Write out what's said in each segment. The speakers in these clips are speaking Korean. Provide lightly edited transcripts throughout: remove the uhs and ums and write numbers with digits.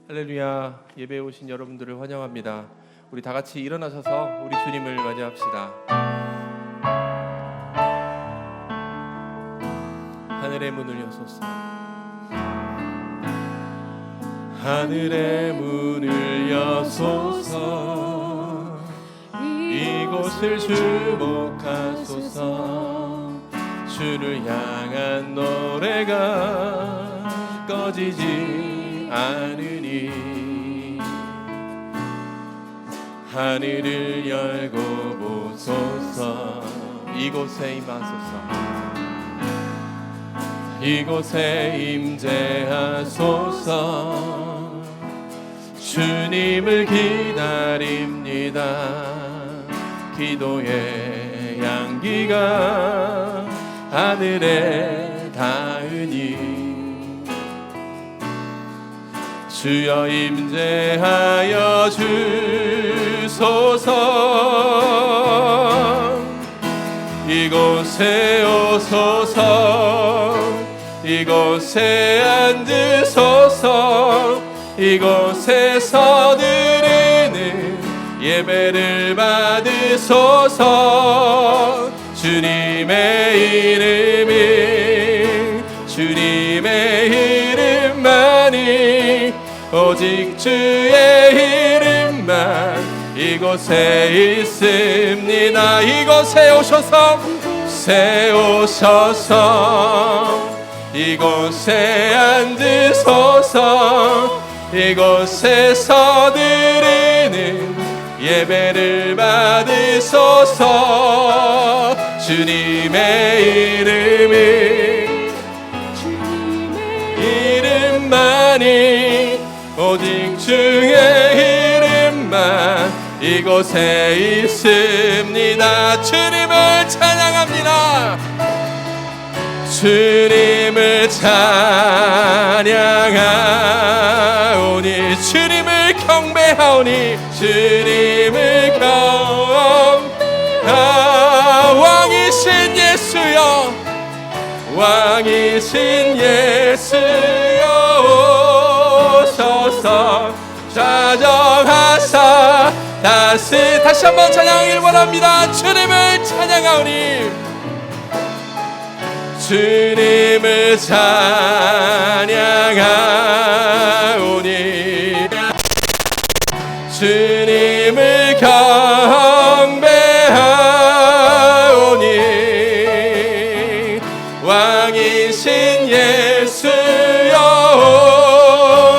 할렐루야. 예배에 오신 여러분들을 환영합니다. 우리 다 같이 일어나셔서 우리 주님을 맞이합시다. 하늘의 문을 여소서. 하늘의 문을 여소서. 이곳을 주목하소서. 주를 향한 노래가 꺼지지 않으니 하늘을 열고 보소서. 이곳에 임하소서. 이곳에 임재하소서. 주님을 기다립니다. 기도의 향기가 하늘에 닿으니 주여 임재하여 주소서. 이곳에 오소서. 이곳에 앉으소서. 이곳에서 드리는 예배를 받으소서. 주님의 이름만이 오직 주의 이름만 이곳에 있습니다. 이곳에 오셔서 이곳에 앉으소서. 이곳에서 드리는 예배를 받으소서. 주님의 이름만이 오직 주의 이름만 이곳에 있습니다. 주님을 찬양합니다. 주님을 찬양하오니 주님을 경배하오니 주님을 왕이신 예수여. 왕이신 예수여 오셔서 좌정하사 다시 한번 찬양하길 원합니다. 주님을 찬양하오니 주님을 찬양하오니 주님을 경배하오니 왕이신 예수여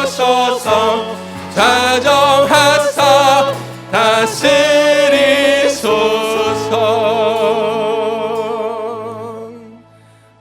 오셔서 좌정하사 다스리소서.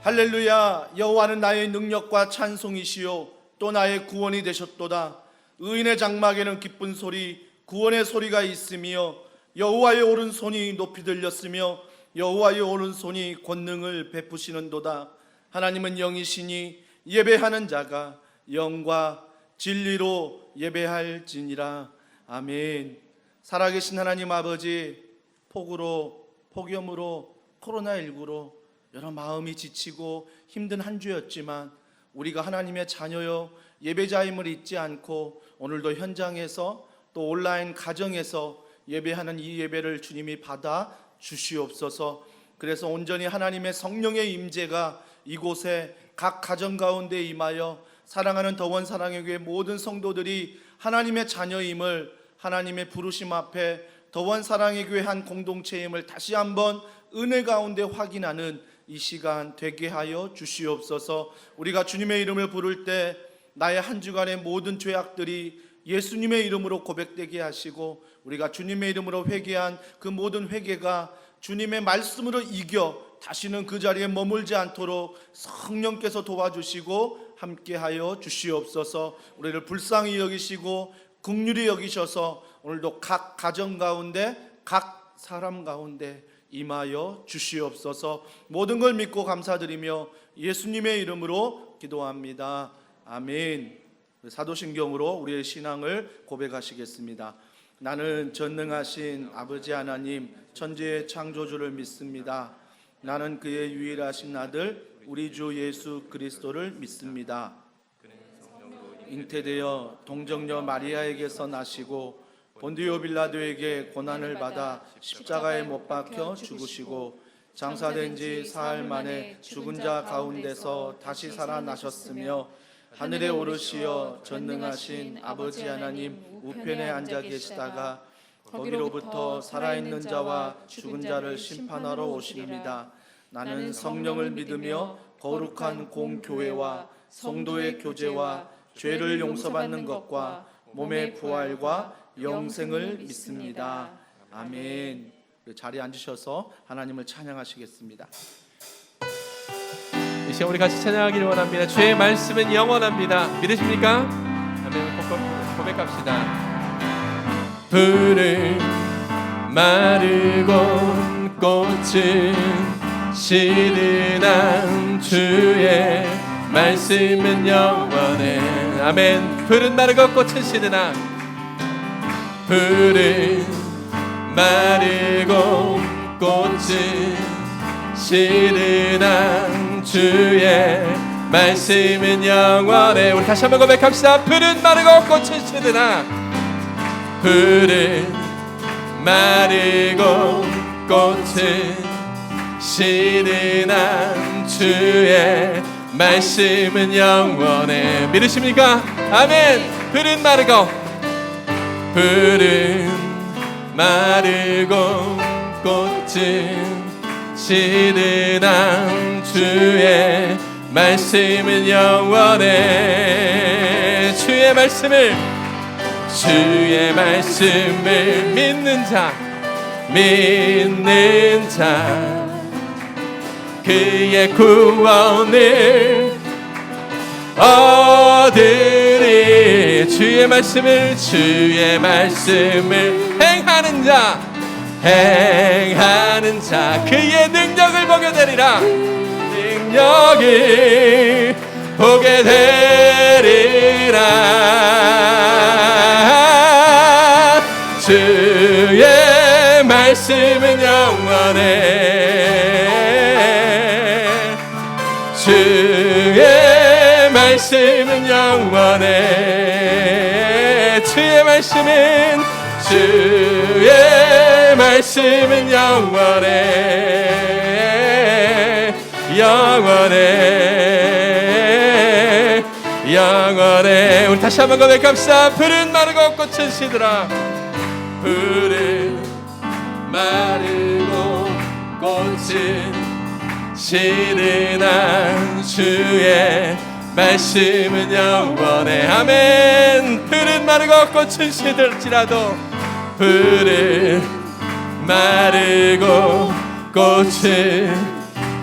할렐루야. 여호와는 나의 능력과 찬송이시요 또 나의 구원이 되셨도다. 의인의 장막에는 기쁜 소리 구원의 소리가 있으며 여호와의 오른손이 높이 들렸으며 여호와의 오른손이 권능을 베푸시는도다. 하나님은 영이시니 예배하는 자가 영과 진리로 예배할지니라. 아멘. 살아계신 하나님 아버지, 폭염으로 코로나19로 여러 마음이 지치고 힘든 한 주였지만 우리가 하나님의 자녀여 예배자임을 잊지 않고 오늘도 현장에서 또 온라인 가정에서 예배하는 이 예배를 주님이 받아 주시옵소서. 그래서 온전히 하나님의 성령의 임재가 이곳에 각 가정 가운데 임하여 사랑하는 더원 사랑의 교회 모든 성도들이 하나님의 자녀임을, 하나님의 부르심 앞에 더원 사랑의 교회 한 공동체임을 다시 한번 은혜 가운데 확인하는 이 시간 되게 하여 주시옵소서. 우리가 주님의 이름을 부를 때 나의 한 주간의 모든 죄악들이 예수님의 이름으로 고백되게 하시고 우리가 주님의 이름으로 회개한 그 모든 회개가 주님의 말씀으로 이겨 다시는 그 자리에 머물지 않도록 성령께서 도와주시고 함께하여 주시옵소서. 우리를 불쌍히 여기시고 긍휼히 여기셔서 오늘도 각 가정 가운데 각 사람 가운데 임하여 주시옵소서. 모든 걸 믿고 감사드리며 예수님의 이름으로 기도합니다. 아멘. 사도신경으로 우리의 신앙을 고백하시겠습니다. 나는 전능하신 아버지 하나님 천지의 창조주를 믿습니다. 나는 그의 유일하신 아들 우리 주 예수 그리스도를 믿습니다. 그는 성령으로 잉태되어 동정녀 마리아에게서 나시고 본디오 빌라도에게 고난을 받아 십자가에 못 박혀 죽으시고 장사된 지 사흘 만에 죽은 자 가운데서 다시 살아나셨으며 하늘에 오르시어 전능하신 아버지 하나님 우편에 앉아 계시다가 거기로부터 살아있는 자와 죽은 자를 심판하러 오십니다. 나는 성령을 믿으며 거룩한 공교회와 성도의 교제와 죄를 용서받는 것과 몸의 부활과 영생을 믿습니다. 아멘. 자리에 앉으셔서 하나님을 찬양하시겠습니다. 이 시간 우리 같이 찬양하기를 원합니다. 주의 말씀은 영원합니다. 믿으십니까? 아멘. 고백합시다. 푸른 마르고 꽃은 시드난 주의 말씀은 영원해. 아멘. 푸른 마르고 꽃은 시드나 푸른 마르고 꽃은 시드난 주의 말씀은 영원해. 우리 다시 한번 고백합시다. 푸른 마르고 꽃은 시드나 푸른 마르고 꽃은 시드난 주의 말씀은 영원해. 믿으십니까? 아멘. 푸른 마르고 꽃은 시드난 주의 말씀은 영원해. 주의 말씀을 믿는 자 그의 구원을 얻으리. 주의 말씀을 행하는 자 그의 능력을 보게 되리라. 능력을 보게 되리라. 주의 말씀은 영원해. 주의 말씀은 영원해. 주의 말씀은 영원해. 영원해. 우리 다시 한번 고백합시다. 푸른 마르고 꽃은 시드라 푸른 마르고 꽃은 시드나 주의 말씀은 영원해. 아멘. 푸른 마르고 꽃은 시들지라도 푸른 마르고 꽃은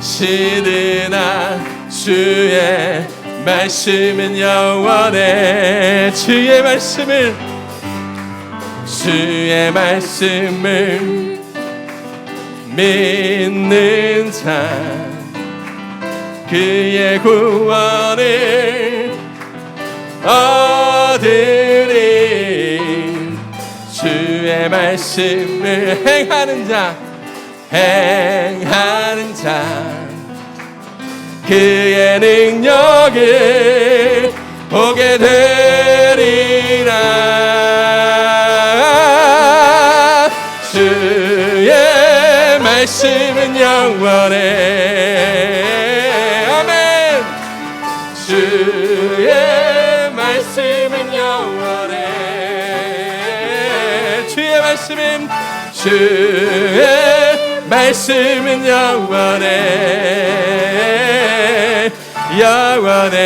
시드나 주의 말씀은 영원해. 주의 말씀을 믿는 자 그의 구원을 얻으리. 주의 말씀을 행하는 자 그의 능력을 보게 되리라. 주의 말씀은 영원해. 아멘. 주의 말씀은 영원해. 주의 말씀은 영원해. 영원해.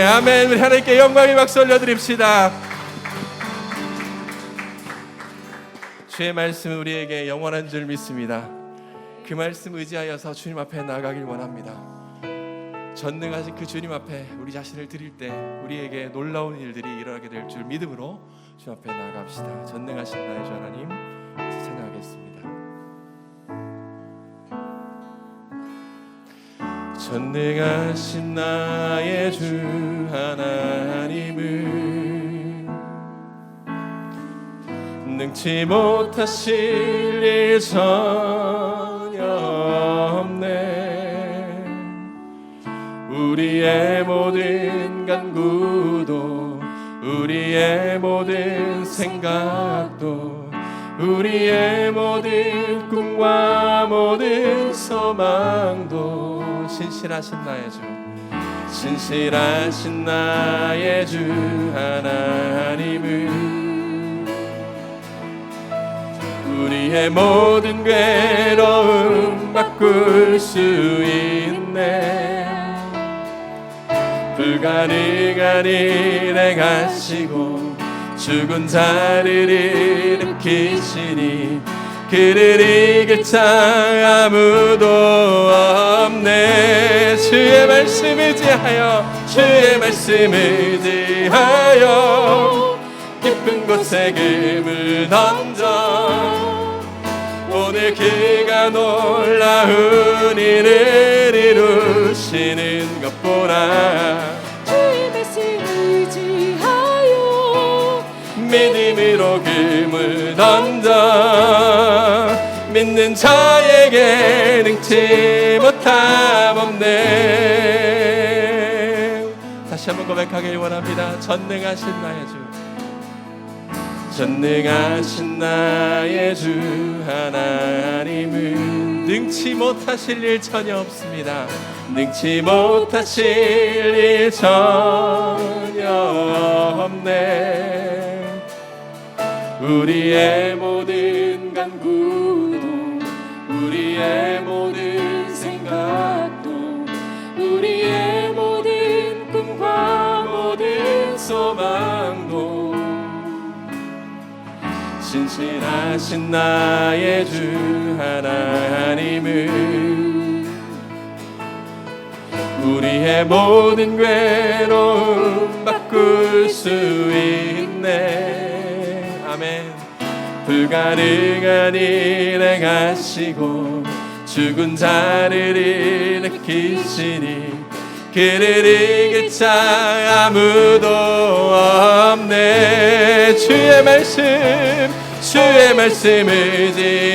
아멘. 우리 하나님께 영광의 박수 올려드립시다. 주의 말씀은 우리에게 영원한 줄 믿습니다. 그 말씀 의지하여서 주님 앞에 나아가길 원합니다. 전능하신 그 주님 앞에 우리 자신을 드릴 때 우리에게 놀라운 일들이 일어나게 될 줄 믿음으로 주님 앞에 나아갑시다. 전능하신 나의 주 하나님 찬양하겠습니다. 전능하신 나의 주 하나님을 능치 못하실 일 전혀 없네. 우리의 모든 간구도 우리의 모든 생각도 우리의 모든 꿈과 모든 소망도 신실하신 나의 주 신실하신 나의 주 하나님은 우리의 모든 괴로움 바꿀 수 있네. 불가능한 일 행하시고 죽은 자를 일으키시니 그를 이길 자 아무도 없네. 주의 말씀 의지하여 주의 말씀 의지하여 깊은 곳에 금을 던져 오늘 그가 놀라운 일을 이루시는 것 보라. 주의 말씀 의지하여 믿음으로 금을 던져 믿는 자에게 능치 못함 없네. 다시 한번 고백하길 원합니다. 전능하신 나의 주 전능하신 나의 주 하나님은 능치 못하실 일 전혀 없습니다. 능치 못하실 일 전혀 없네. 우리의 모든 간구도 우리의 모든 생각도 우리의 모든 꿈과 모든 소망도 신실하신 나의 주 하나님은 우리의 모든 괴로움 바꿀 수 있네. 아멘. 불가능한 일 행하시고 죽은 자를 일으키시니 그를 이길 자 아무도 없네. 주의 말씀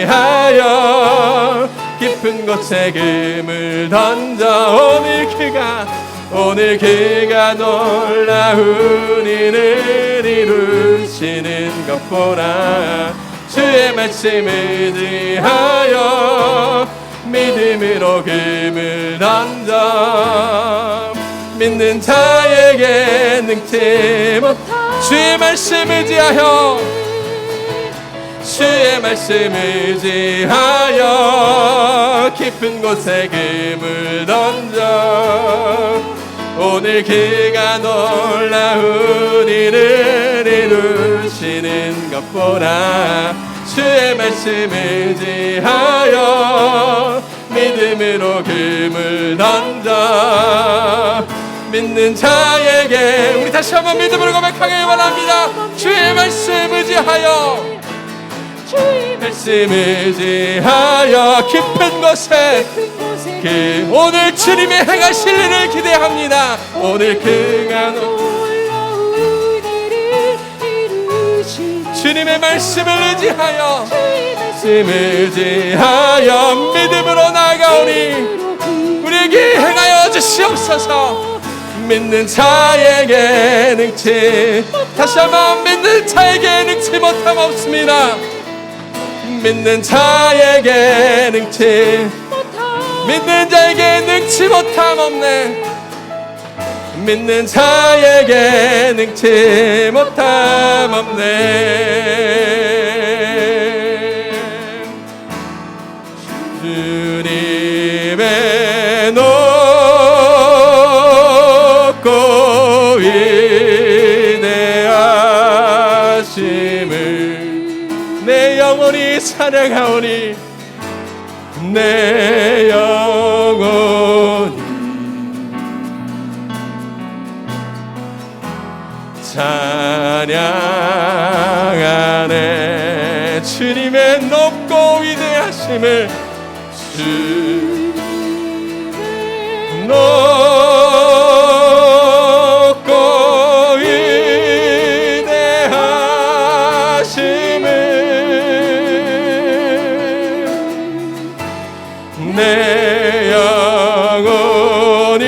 의지하여 깊은 곳에 금을 던져 오늘 그가 놀라운 일을 이루시는 것 보라. 주의 말씀 의지하여 믿음으로 금을 던져 믿는 자에게 능치 못한 주의 말씀 의지하여 주의 말씀 의지하여 깊은 곳에 금을 던져 오늘 그가 놀라운 일을 이루시는 것 보라. 주의 말씀 의지하여 믿음으로 금을 던져 믿는 자에게 우리 다시 한번 믿음으로 고백하길 원합니다. 주의 말씀 의지하여 주의 말씀 의지하여 깊은 곳에 오늘 주님의 행하실 일을 기대합니다. 오늘 그가 놀라운 일을 이루시니 주님의 말씀을 의지하여 주의 말씀 의지하여 믿음으로 나아가오니 우리에게 행하여 주시옵소서. 믿는 자에게 능치 다시 한번 믿는 자에게 능치 못함 없습니다. 믿는 자에게 능치 믿는 자에게 능치 못함 없네. 믿는 자에게 능치 못함 없네. 주님의 높고 위대하심을 내 영혼이 찬양하오니 내 영혼이 찬양하네. 주님의 높고 위대하심을 주님의 높고 위대하심을 내 영혼이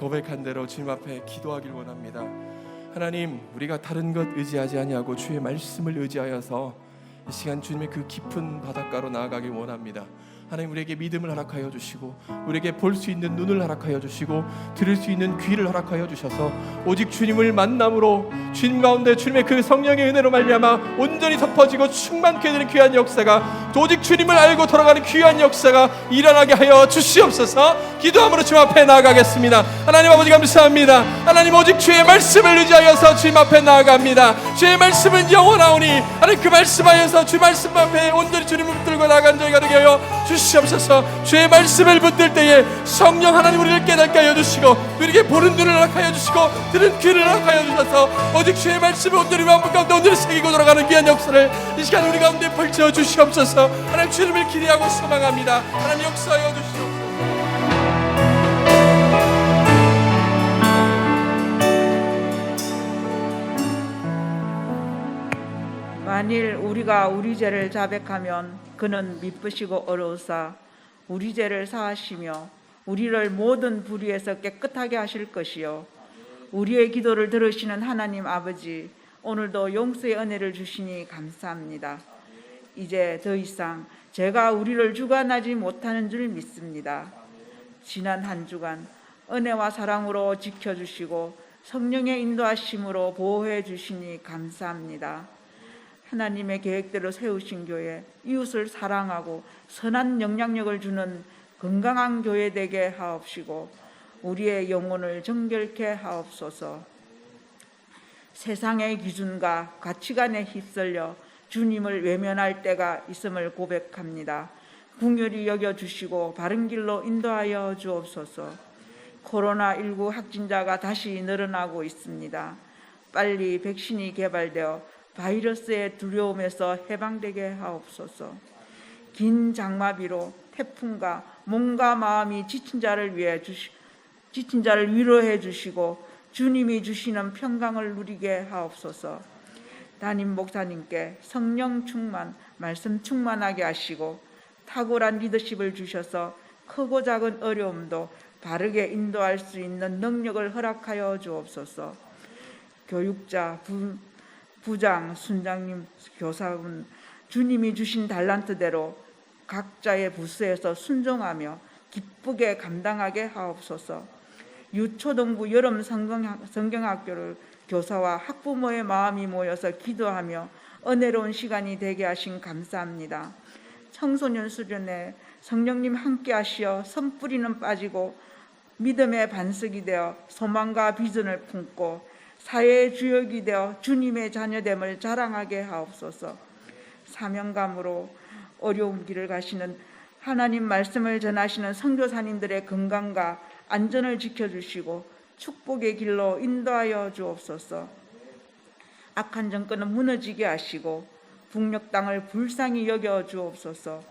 고백한 대로 주님 앞에 기도하길 원합니다. 하나님, 우리가 다른 것 의지하지 아니하고 주의 말씀을 의지하여서 이 시간 주님의 그 깊은 바닷가로 나아가길 원합니다. 하나님, 우리에게 믿음을 허락하여 주시고 우리에게 볼 수 있는 눈을 허락하여 주시고 들을 수 있는 귀를 허락하여 주셔서 오직 주님을 만남으로 주님 가운데 주님의 그 성령의 은혜로 말미암아 온전히 덮어지고 충만케 되는 귀한 역사가, 오직 주님을 알고 돌아가는 귀한 역사가 일어나게 하여 주시옵소서. 기도함으로 주님 앞에 나아가겠습니다. 하나님 아버지 감사합니다. 하나님, 오직 주의 말씀을 의지하여서 주님 앞에 나아갑니다. 주의 말씀은 영원하오니 하나님, 그 말씀하여서 주 말씀 앞에 온전히 주님을 붙들고 나아간 저희가 되게 하여 주시옵소서. 주의 말씀을 붙들 때에 성령 하나님 우리를 깨닫게 하여 주시고 우리에게 보는 눈을 허락하여 주시고 들은 귀를 허락하여 주셔서 오직 주의 말씀을 온전히 마음 가운데 온전히 새기고 돌아가는 귀한 역사를 이 시간 우리 가운데 펼쳐 주시옵소서. 하나님, 주님을 기대하고 소망합니다. 하나님, 역사하여 주시옵소서. 만일 우리가 우리 죄를 자백하면 그는 미쁘시고 어려우사 우리 죄를 사하시며 우리를 모든 불의에서 깨끗하게 하실 것이요, 우리의 기도를 들으시는 하나님 아버지, 오늘도 용서의 은혜를 주시니 감사합니다. 이제 더 이상 죄가 우리를 주관하지 못하는 줄 믿습니다. 지난 한 주간 은혜와 사랑으로 지켜주시고 성령의 인도하심으로 보호해 주시니 감사합니다. 하나님의 계획대로 세우신 교회, 이웃을 사랑하고 선한 영향력을 주는 건강한 교회 되게 하옵시고 우리의 영혼을 정결케 하옵소서. 세상의 기준과 가치관에 휩쓸려 주님을 외면할 때가 있음을 고백합니다. 긍휼히 여겨주시고 바른 길로 인도하여 주옵소서. 코로나19 확진자가 다시 늘어나고 있습니다. 빨리 백신이 개발되어 바이러스의 두려움에서 해방되게 하옵소서. 긴 장마비로 태풍과 몸과 마음이 지친 자를 위로해 주시고 주님이 주시는 평강을 누리게 하옵소서. 담임 목사님께 성령 충만, 말씀 충만하게 하시고 탁월한 리더십을 주셔서 크고 작은 어려움도 바르게 인도할 수 있는 능력을 허락하여 주옵소서. 교육자, 부장, 순장님, 교사분, 주님이 주신 달란트대로 각자의 부서에서 순종하며 기쁘게 감당하게 하옵소서. 유초등부 여름 성경학교를 교사와 학부모의 마음이 모여서 기도하며 은혜로운 시간이 되게 하신 감사합니다. 청소년 수련회 성령님 함께 하시어 선뿌리는 빠지고 믿음의 반석이 되어 소망과 비전을 품고 사회의 주역이 되어 주님의 자녀됨을 자랑하게 하옵소서. 사명감으로 어려운 길을 가시는 하나님 말씀을 전하시는 선교사님들의 건강과 안전을 지켜주시고 축복의 길로 인도하여 주옵소서. 악한 정권은 무너지게 하시고 북녘 땅을 불쌍히 여겨 주옵소서.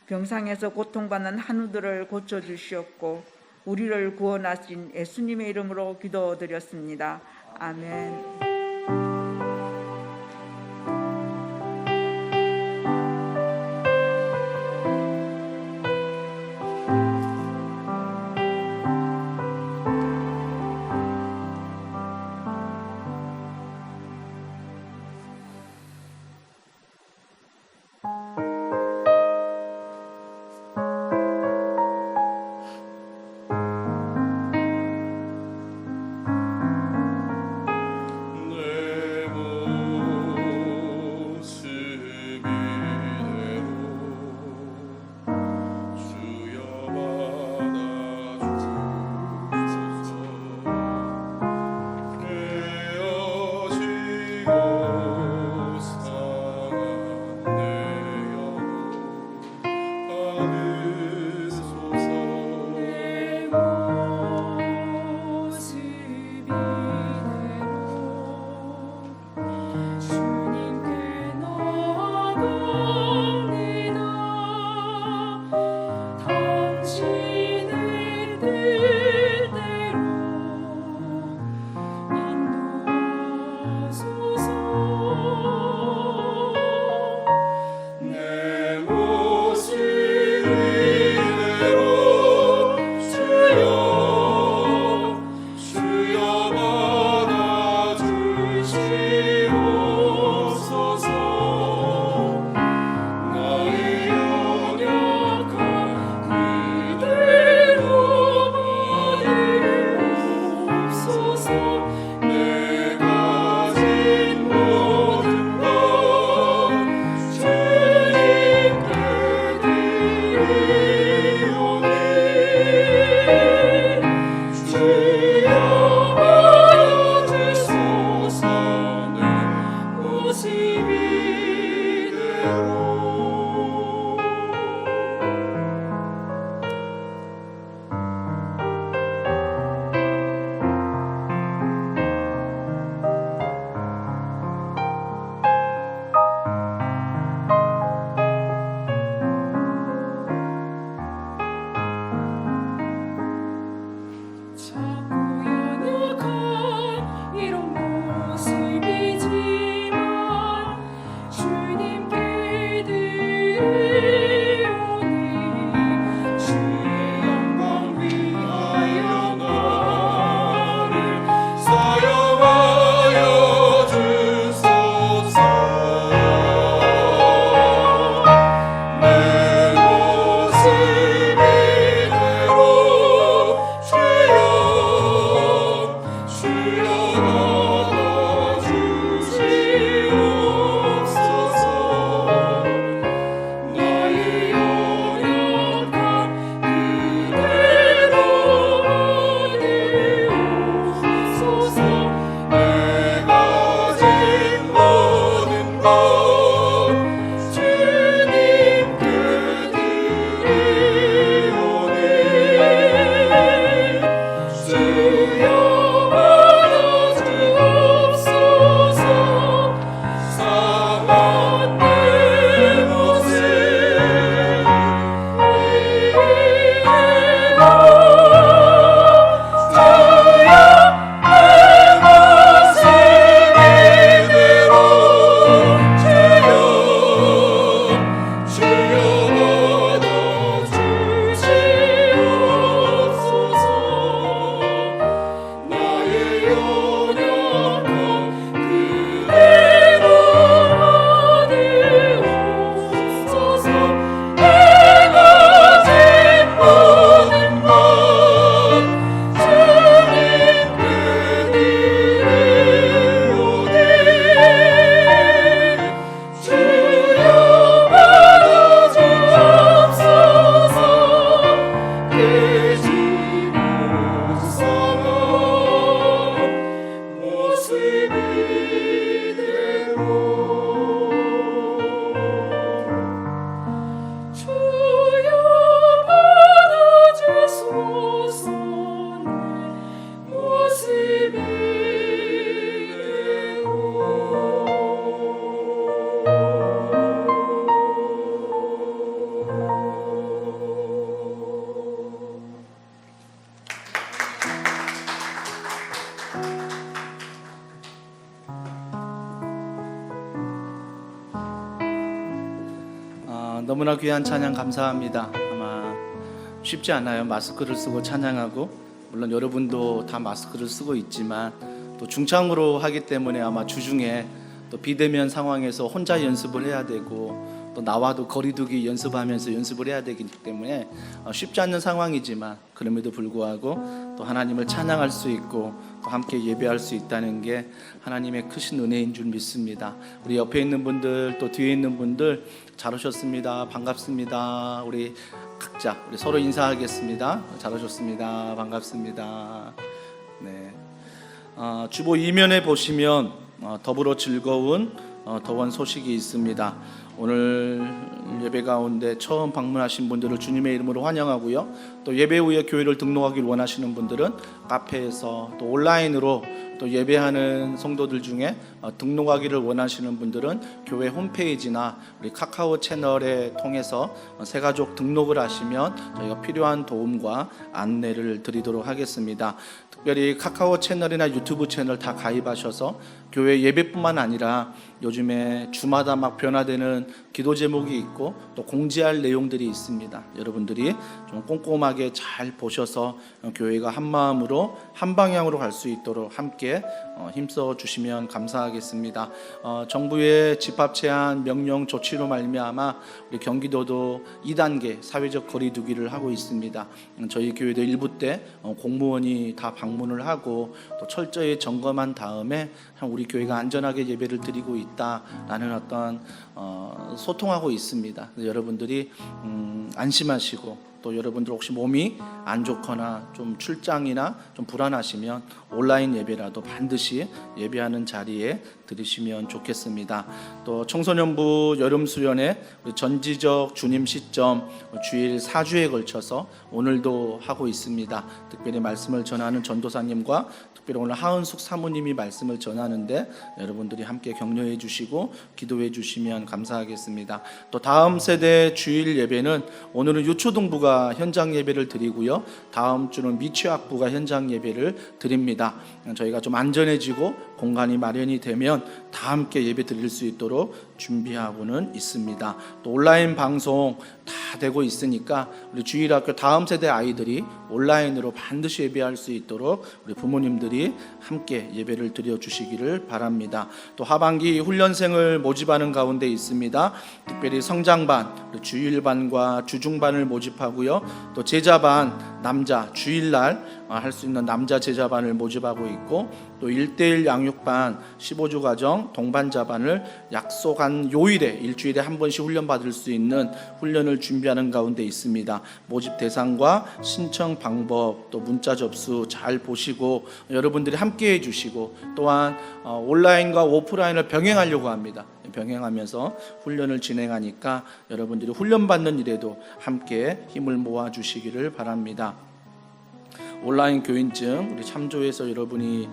병상에서 고통받는 한우들을 고쳐주시옵고 우리를 구원하신 예수님의 이름으로 기도드렸습니다. 아멘. 너무나 귀한 찬양 감사합니다. 아마 쉽지 않아요. 마스크를 쓰고 찬양하고, 물론 여러분도 다 마스크를 쓰고 있지만 또 중창으로 하기 때문에 아마 주중에 또 비대면 상황에서 혼자 연습을 해야 되고, 또 나와도 거리두기 연습하면서 연습을 해야 되기 때문에 쉽지 않는 상황이지만, 그럼에도 불구하고 또 하나님을 찬양할 수 있고 또 함께 예배할 수 있다는 게 하나님의 크신 은혜인 줄 믿습니다. 우리 옆에 있는 분들, 또 뒤에 있는 분들 잘 오셨습니다. 반갑습니다. 우리 각자 우리 서로 인사하겠습니다. 잘 오셨습니다. 반갑습니다. 네. 주보 이면에 보시면 더불어 즐거운 더원 소식이 있습니다. 오늘 예배 가운데 처음 방문하신 분들을 주님의 이름으로 환영하고요. 또 예배 후에 교회를 등록하길 원하시는 분들은 카페에서, 또 온라인으로 또 예배하는 성도들 중에 등록하기를 원하시는 분들은 교회 홈페이지나 우리 카카오 채널에 통해서 새가족 등록을 하시면 저희가 필요한 도움과 안내를 드리도록 하겠습니다. 특별히 카카오 채널이나 유튜브 채널 다 가입하셔서 교회 예배뿐만 아니라 요즘에 주마다 막 변화되는 기도 제목이 있고 또 공지할 내용들이 있습니다. 여러분들이 좀 꼼꼼하게 잘 보셔서 교회가 한 마음으로 한 방향으로 갈 수 있도록 함께 힘써 주시면 감사하겠습니다. 정부의 집합 제한 명령 조치로 말미암아 우리 경기도도 2단계 사회적 거리두기를 하고 있습니다. 저희 교회도 일부 때 공무원이 다 방문을 하고 또 철저히 점검한 다음에 우리 교회가 안전하게 예배를 드리고 있다라는 어떤 소통하고 있습니다. 여러분들이 안심하시고, 또 여러분들 혹시 몸이 안 좋거나 좀 출장이나 좀 불안하시면 온라인 예배라도 반드시 예배하는 자리에 들으시면 좋겠습니다. 또 청소년부 여름 수련회 전지적 주님 시점 주일 4주에 걸쳐서 오늘도 하고 있습니다. 특별히 말씀을 전하는 전도사님과 특별히 오늘 하은숙 사모님이 말씀을 전하는데 여러분들이 함께 격려해 주시고 기도해 주시면 감사하겠습니다. 또 다음 세대 주일 예배는 오늘은 유초등부가 현장 예배를 드리고요. 다음 주는 미취학부가 현장 예배를 드립니다. 저희가 좀 안전해지고 공간이 마련이 되면 다 함께 예배 드릴 수 있도록 준비하고는 있습니다. 또 온라인 방송 다 되고 있으니까 우리 주일학교 다음 세대 아이들이 온라인으로 반드시 예배할 수 있도록 우리 부모님들이 함께 예배를 드려 주시기를 바랍니다. 또 하반기 훈련생을 모집하는 가운데 있습니다. 특별히 성장반, 주일반과 주중반을 모집하고요. 또 제자반, 남자 주일날 할 수 있는 남자 제자반을 모집하고 있고, 또 1:1 양육반, 15주 과정 동반자반을 약속한 요일에 일주일에 한 번씩 훈련 받을 수 있는 훈련을 준비하는 가운데 있습니다. 모집 대상과 신청 방법, 또 문자 접수 잘 보시고 여러분들이 함께 해주시고, 또한 온라인과 오프라인을 병행하려고 합니다. 병행하면서 훈련을 진행하니까 여러분들이 훈련받는 일에도 함께 힘을 모아 주시기를 바랍니다. 온라인 교인증 우리 참조해서 여러분이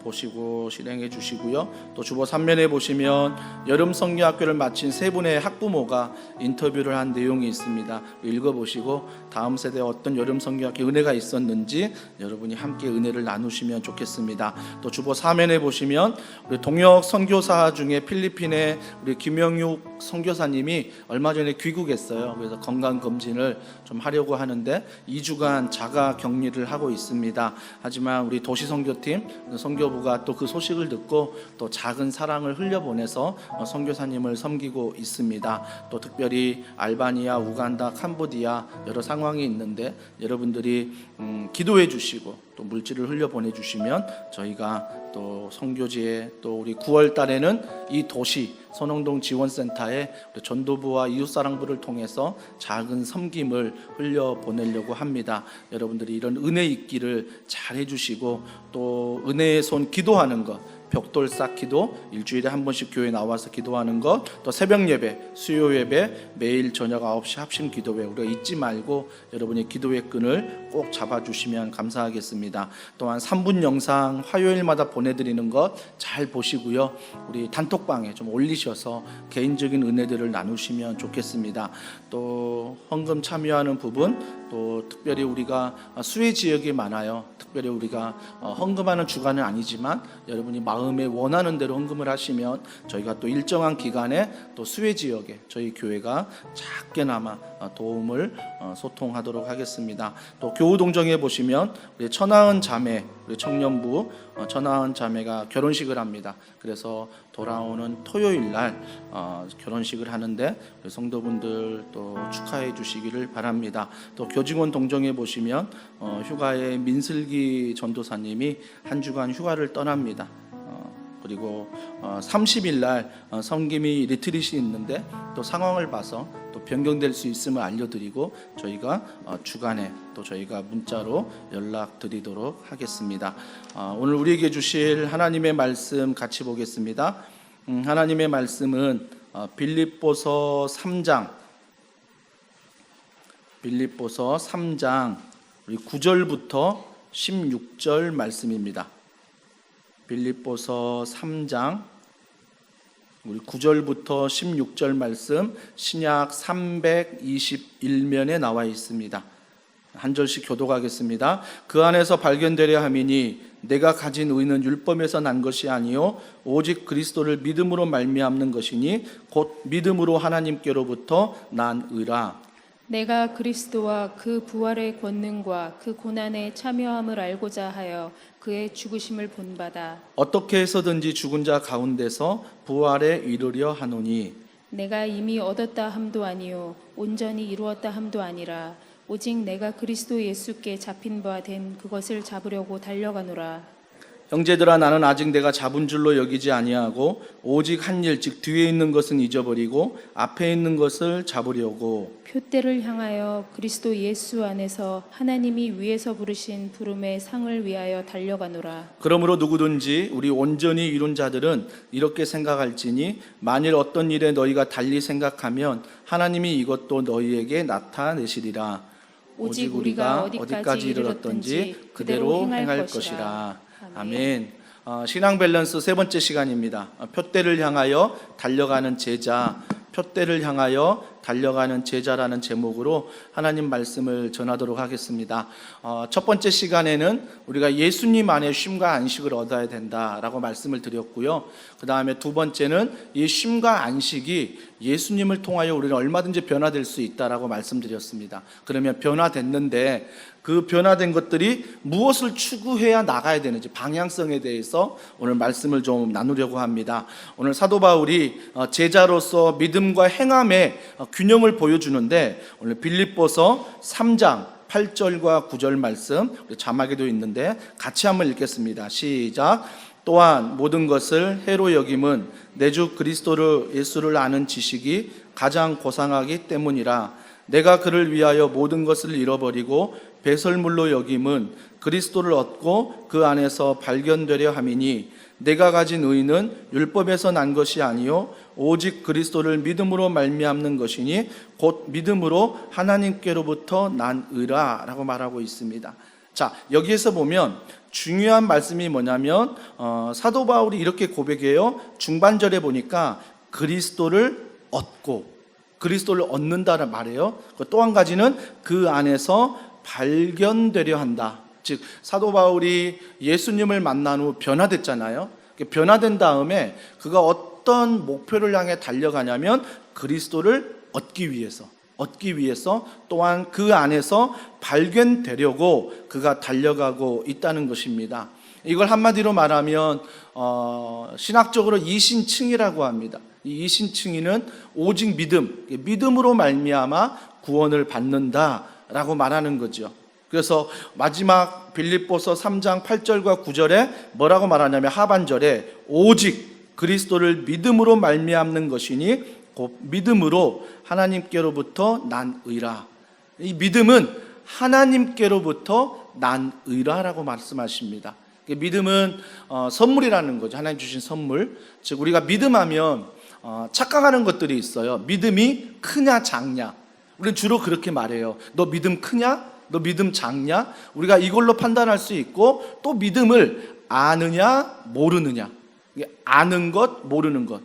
보시고 실행해 주시고요. 또 주보 3면에 보시면 여름 성경학교를 마친 세 분의 학부모가 인터뷰를 한 내용이 있습니다. 읽어보시고 다음 세대에 어떤 여름 성경학교 은혜가 있었는지 여러분이 함께 은혜를 나누시면 좋겠습니다. 또 주보 4면에 보시면 우리 동역 선교사 중에 필리핀의 우리 김영육 선교사님이 얼마 전에 귀국했어요. 그래서 건강검진을 좀 하려고 하는데 2주간 자가 격리를 하고 있습니다. 하지만 우리 도시선교팀 선교부가 또 그 소식을 듣고 또 작은 사랑을 흘려보내서 선교사님을 섬기고 있습니다. 또 특별히 알바니아, 우간다, 캄보디아 여러 상황이 있는데 여러분들이 기도해 주시고 또 물질을 흘려보내 주시면 저희가 또 선교지에 또 우리 9월 달에는 이 도시 선홍동 지원센터에 전도부와 이웃사랑부를 통해서 작은 섬김을 흘려보내려고 합니다. 여러분들이 이런 은혜 있기를 잘 해주시고, 또 은혜의 손 기도하는 것, 벽돌 쌓기도 일주일에 한 번씩 교회 나와서 기도하는 것, 또 새벽 예배, 수요 예배, 매일 저녁 9시 합심 기도회 우리가 잊지 말고 여러분이 기도의 끈을 꼭 잡아주시면 감사하겠습니다. 또한 3분 영상 화요일마다 보내드리는 것 잘 보시고요. 우리 단톡방에 좀 올리셔서 개인적인 은혜들을 나누시면 좋겠습니다. 또 헌금 참여하는 부분 또 특별히 우리가 수혜 지역이 많아요. 특별히 우리가 헌금하는 주간은 아니지만 여러분이 마음에 원하는 대로 헌금을 하시면 저희가 또 일정한 기간에 또 수혜 지역에 저희 교회가 작게나마 도움을 소통하도록 하겠습니다. 또 교우 동정에 보시면 우리 천하은 자매, 우리 청년부 천하은 자매가 결혼식을 합니다. 그래서 돌아오는 토요일 날 결혼식을 하는데 우리 성도분들 또 축하해 주시기를 바랍니다. 또 교직원 동정에 보시면 휴가에 민슬기 전도사님이 한 주간 휴가를 떠납니다. 그리고 30일 날 섬김이 리트릿이 있는데 또 상황을 봐서 또 변경될 수 있음을 알려드리고 저희가 주간에 또 저희가 문자로 연락드리도록 하겠습니다. 오늘 우리에게 주실 하나님의 말씀 같이 보겠습니다. 하나님의 말씀은 빌립보서 3장 우리 9절부터 16절 말씀입니다. 빌립보서 3장 우리 9절부터 16절 말씀 신약 321면에 나와 있습니다. 한 절씩 교독하겠습니다. 그 안에서 발견되려 함이니 내가 가진 의는 율법에서 난 것이 아니요 오직 그리스도를 믿음으로 말미암는 것이니 곧 믿음으로 하나님께로부터 난 의라. 내가 그리스도와 그 부활의 권능과 그 고난에 참여함을 알고자 하여 그의 죽으심을 본받아 어떻게 해서든지 죽은 자 가운데서 부활에 이르려 하노니 내가 이미 얻었다 함도 아니요 온전히 이루었다 함도 아니라 오직 내가 그리스도 예수께 잡힌 바 된 그것을 잡으려고 달려가노라. 형제들아 나는 아직 내가 잡은 줄로 여기지 아니하고 오직 한 일 즉 뒤에 있는 것은 잊어버리고 앞에 있는 것을 잡으려고 표대를 향하여 그리스도 예수 안에서 하나님이 위에서 부르신 부름의 상을 위하여 달려가노라. 그러므로 누구든지 우리 온전히 이룬 자들은 이렇게 생각할지니 만일 어떤 일에 너희가 달리 생각하면 하나님이 이것도 너희에게 나타내시리라. 오직 우리가 어디까지 이르렀던지 그대로 행할 것이라. 아멘. 신앙 밸런스 세 번째 시간입니다. 표대를 향하여 달려가는 제자, 표대를 향하여 달려가는 제자라는 제목으로 하나님 말씀을 전하도록 하겠습니다. 첫 번째 시간에는 우리가 예수님 안에 쉼과 안식을 얻어야 된다라고 말씀을 드렸고요. 그 다음에 두 번째는 이 쉼과 안식이 예수님을 통하여 우리는 얼마든지 변화될 수 있다라고 말씀드렸습니다. 그러면 변화됐는데 그 변화된 것들이 무엇을 추구해야 나가야 되는지 방향성에 대해서 오늘 말씀을 좀 나누려고 합니다. 오늘 사도 바울이 제자로서 믿음과 행함의 균형을 보여주는데 오늘 빌립보서 3장 8절과 9절 말씀 자막에도 있는데 같이 한번 읽겠습니다. 시작. 또한 모든 것을 해로 여김은 내 주 그리스도 예수를 아는 지식이 가장 고상하기 때문이라. 내가 그를 위하여 모든 것을 잃어버리고 배설물로 여김은 그리스도를 얻고 그 안에서 발견되려 함이니 내가 가진 의는 율법에서 난 것이 아니요 오직 그리스도를 믿음으로 말미암는 것이니 곧 믿음으로 하나님께로부터 난 의라 라고 말하고 있습니다. 자, 여기에서 보면 중요한 말씀이 뭐냐면 사도 바울이 이렇게 고백해요. 중반절에 보니까 그리스도를 얻고 그리스도를 얻는다는 말이에요. 또 한 가지는 그 안에서 발견되려 한다. 즉 사도 바울이 예수님을 만난 후 변화됐잖아요. 변화된 다음에 그가 어떤 목표를 향해 달려가냐면 그리스도를 얻기 위해서 또한 그 안에서 발견되려고 그가 달려가고 있다는 것입니다. 이걸 한마디로 말하면 신학적으로 이신층이라고 합니다. 이 이신층이는 오직 믿음으로 말미암아 구원을 받는다라고 말하는 거죠. 그래서 마지막 빌립보서 3장 8절과 9절에 뭐라고 말하냐면 하반절에 오직 그리스도를 믿음으로 말미암는 것이니 곧 믿음으로 하나님께로부터 난 의라. 이 믿음은 하나님께로부터 난 의라라고 말씀하십니다. 믿음은 선물이라는 거죠. 하나님 주신 선물. 즉 우리가 믿음하면 착각하는 것들이 있어요. 믿음이 크냐 작냐. 우리는 주로 그렇게 말해요. 너 믿음 크냐? 너 믿음 작냐? 우리가 이걸로 판단할 수 있고 또 믿음을 아느냐 모르느냐. 아는 것 모르는 것.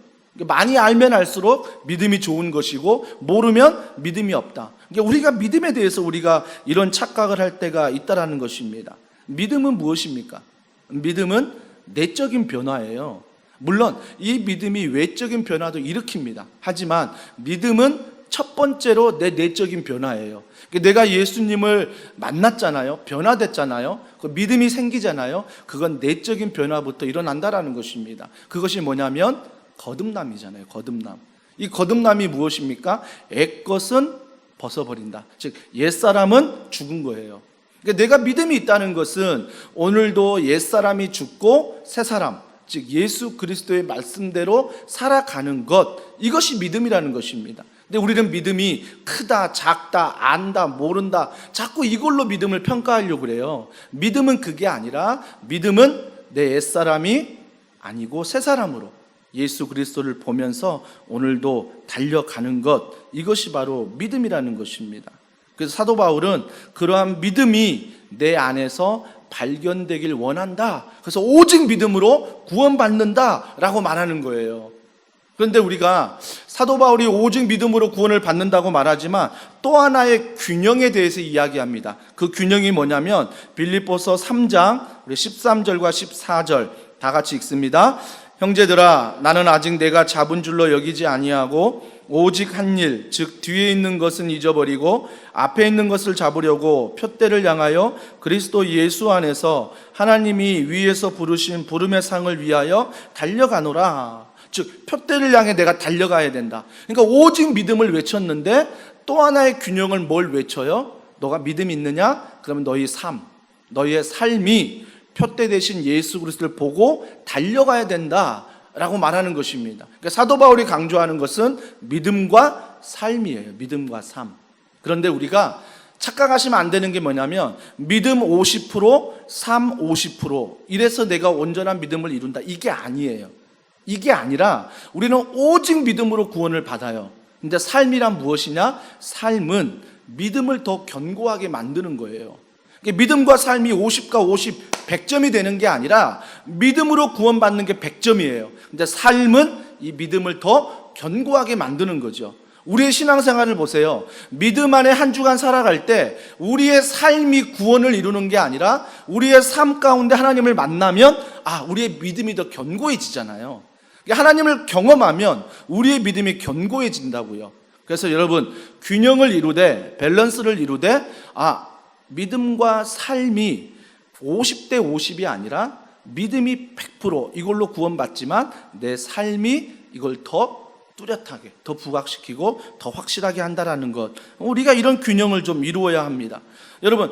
많이 알면 알수록 믿음이 좋은 것이고 모르면 믿음이 없다. 그러니까 우리가 믿음에 대해서 우리가 이런 착각을 할 때가 있다라는 것입니다. 믿음은 무엇입니까? 믿음은 내적인 변화예요. 물론 이 믿음이 외적인 변화도 일으킵니다. 하지만 믿음은 첫 번째로 내 내적인 변화예요. 내가 예수님을 만났잖아요. 변화됐잖아요. 그 믿음이 생기잖아요. 그건 내적인 변화부터 일어난다라는 것입니다. 그것이 뭐냐면 거듭남이잖아요. 거듭남. 이 거듭남이 무엇입니까? 옛것은 벗어버린다. 즉 옛사람은 죽은 거예요. 그러니까 내가 믿음이 있다는 것은 오늘도 옛사람이 죽고 새사람, 즉 예수 그리스도의 말씀대로 살아가는 것, 이것이 믿음이라는 것입니다. 근데 우리는 믿음이 크다, 작다, 안다, 모른다, 자꾸 이걸로 믿음을 평가하려고 그래요. 믿음은 그게 아니라 믿음은 내 옛사람이 아니고 새사람으로 예수 그리스도를 보면서 오늘도 달려가는 것, 이것이 바로 믿음이라는 것입니다. 그래서 사도 바울은 그러한 믿음이 내 안에서 발견되길 원한다. 그래서 오직 믿음으로 구원받는다라고 말하는 거예요. 그런데 우리가 사도 바울이 오직 믿음으로 구원을 받는다고 말하지만 또 하나의 균형에 대해서 이야기합니다. 그 균형이 뭐냐면 빌립보서 3장 우리 13절과 14절 다 같이 읽습니다. 형제들아, 나는 아직 내가 잡은 줄로 여기지 아니하고 오직 한 일, 즉 뒤에 있는 것은 잊어버리고 앞에 있는 것을 잡으려고 푯대를 향하여 그리스도 예수 안에서 하나님이 위에서 부르신 부름의 상을 위하여 달려가노라. 즉 푯대를 향해 내가 달려가야 된다. 그러니까 오직 믿음을 외쳤는데 또 하나의 균형을 뭘 외쳐요? 너가 믿음이 있느냐? 그러면 너희 삶, 너희의 삶이 푯대 대신 예수 그리스도를 보고 달려가야 된다라고 말하는 것입니다. 그러니까 사도 바울이 강조하는 것은 믿음과 삶이에요. 믿음과 삶. 그런데 우리가 착각하시면 안 되는 게 뭐냐면 믿음 50%, 삶 50% 이래서 내가 온전한 믿음을 이룬다. 이게 아니에요. 이게 아니라 우리는 오직 믿음으로 구원을 받아요. 근데 삶이란 무엇이냐? 삶은 믿음을 더 견고하게 만드는 거예요. 믿음과 삶이 50과 50, 100점이 되는 게 아니라 믿음으로 구원받는 게 100점이에요. 근데 삶은 이 믿음을 더 견고하게 만드는 거죠. 우리의 신앙생활을 보세요. 믿음 안에 한 주간 살아갈 때 우리의 삶이 구원을 이루는 게 아니라 우리의 삶 가운데 하나님을 만나면 우리의 믿음이 더 견고해지잖아요. 하나님을 경험하면 우리의 믿음이 견고해진다고요. 그래서 여러분 균형을 이루되 밸런스를 이루되 믿음과 삶이 50대 50이 아니라 믿음이 100% 이걸로 구원받지만 내 삶이 이걸 더 뚜렷하게 더 부각시키고 더 확실하게 한다라는 것, 우리가 이런 균형을 좀 이루어야 합니다. 여러분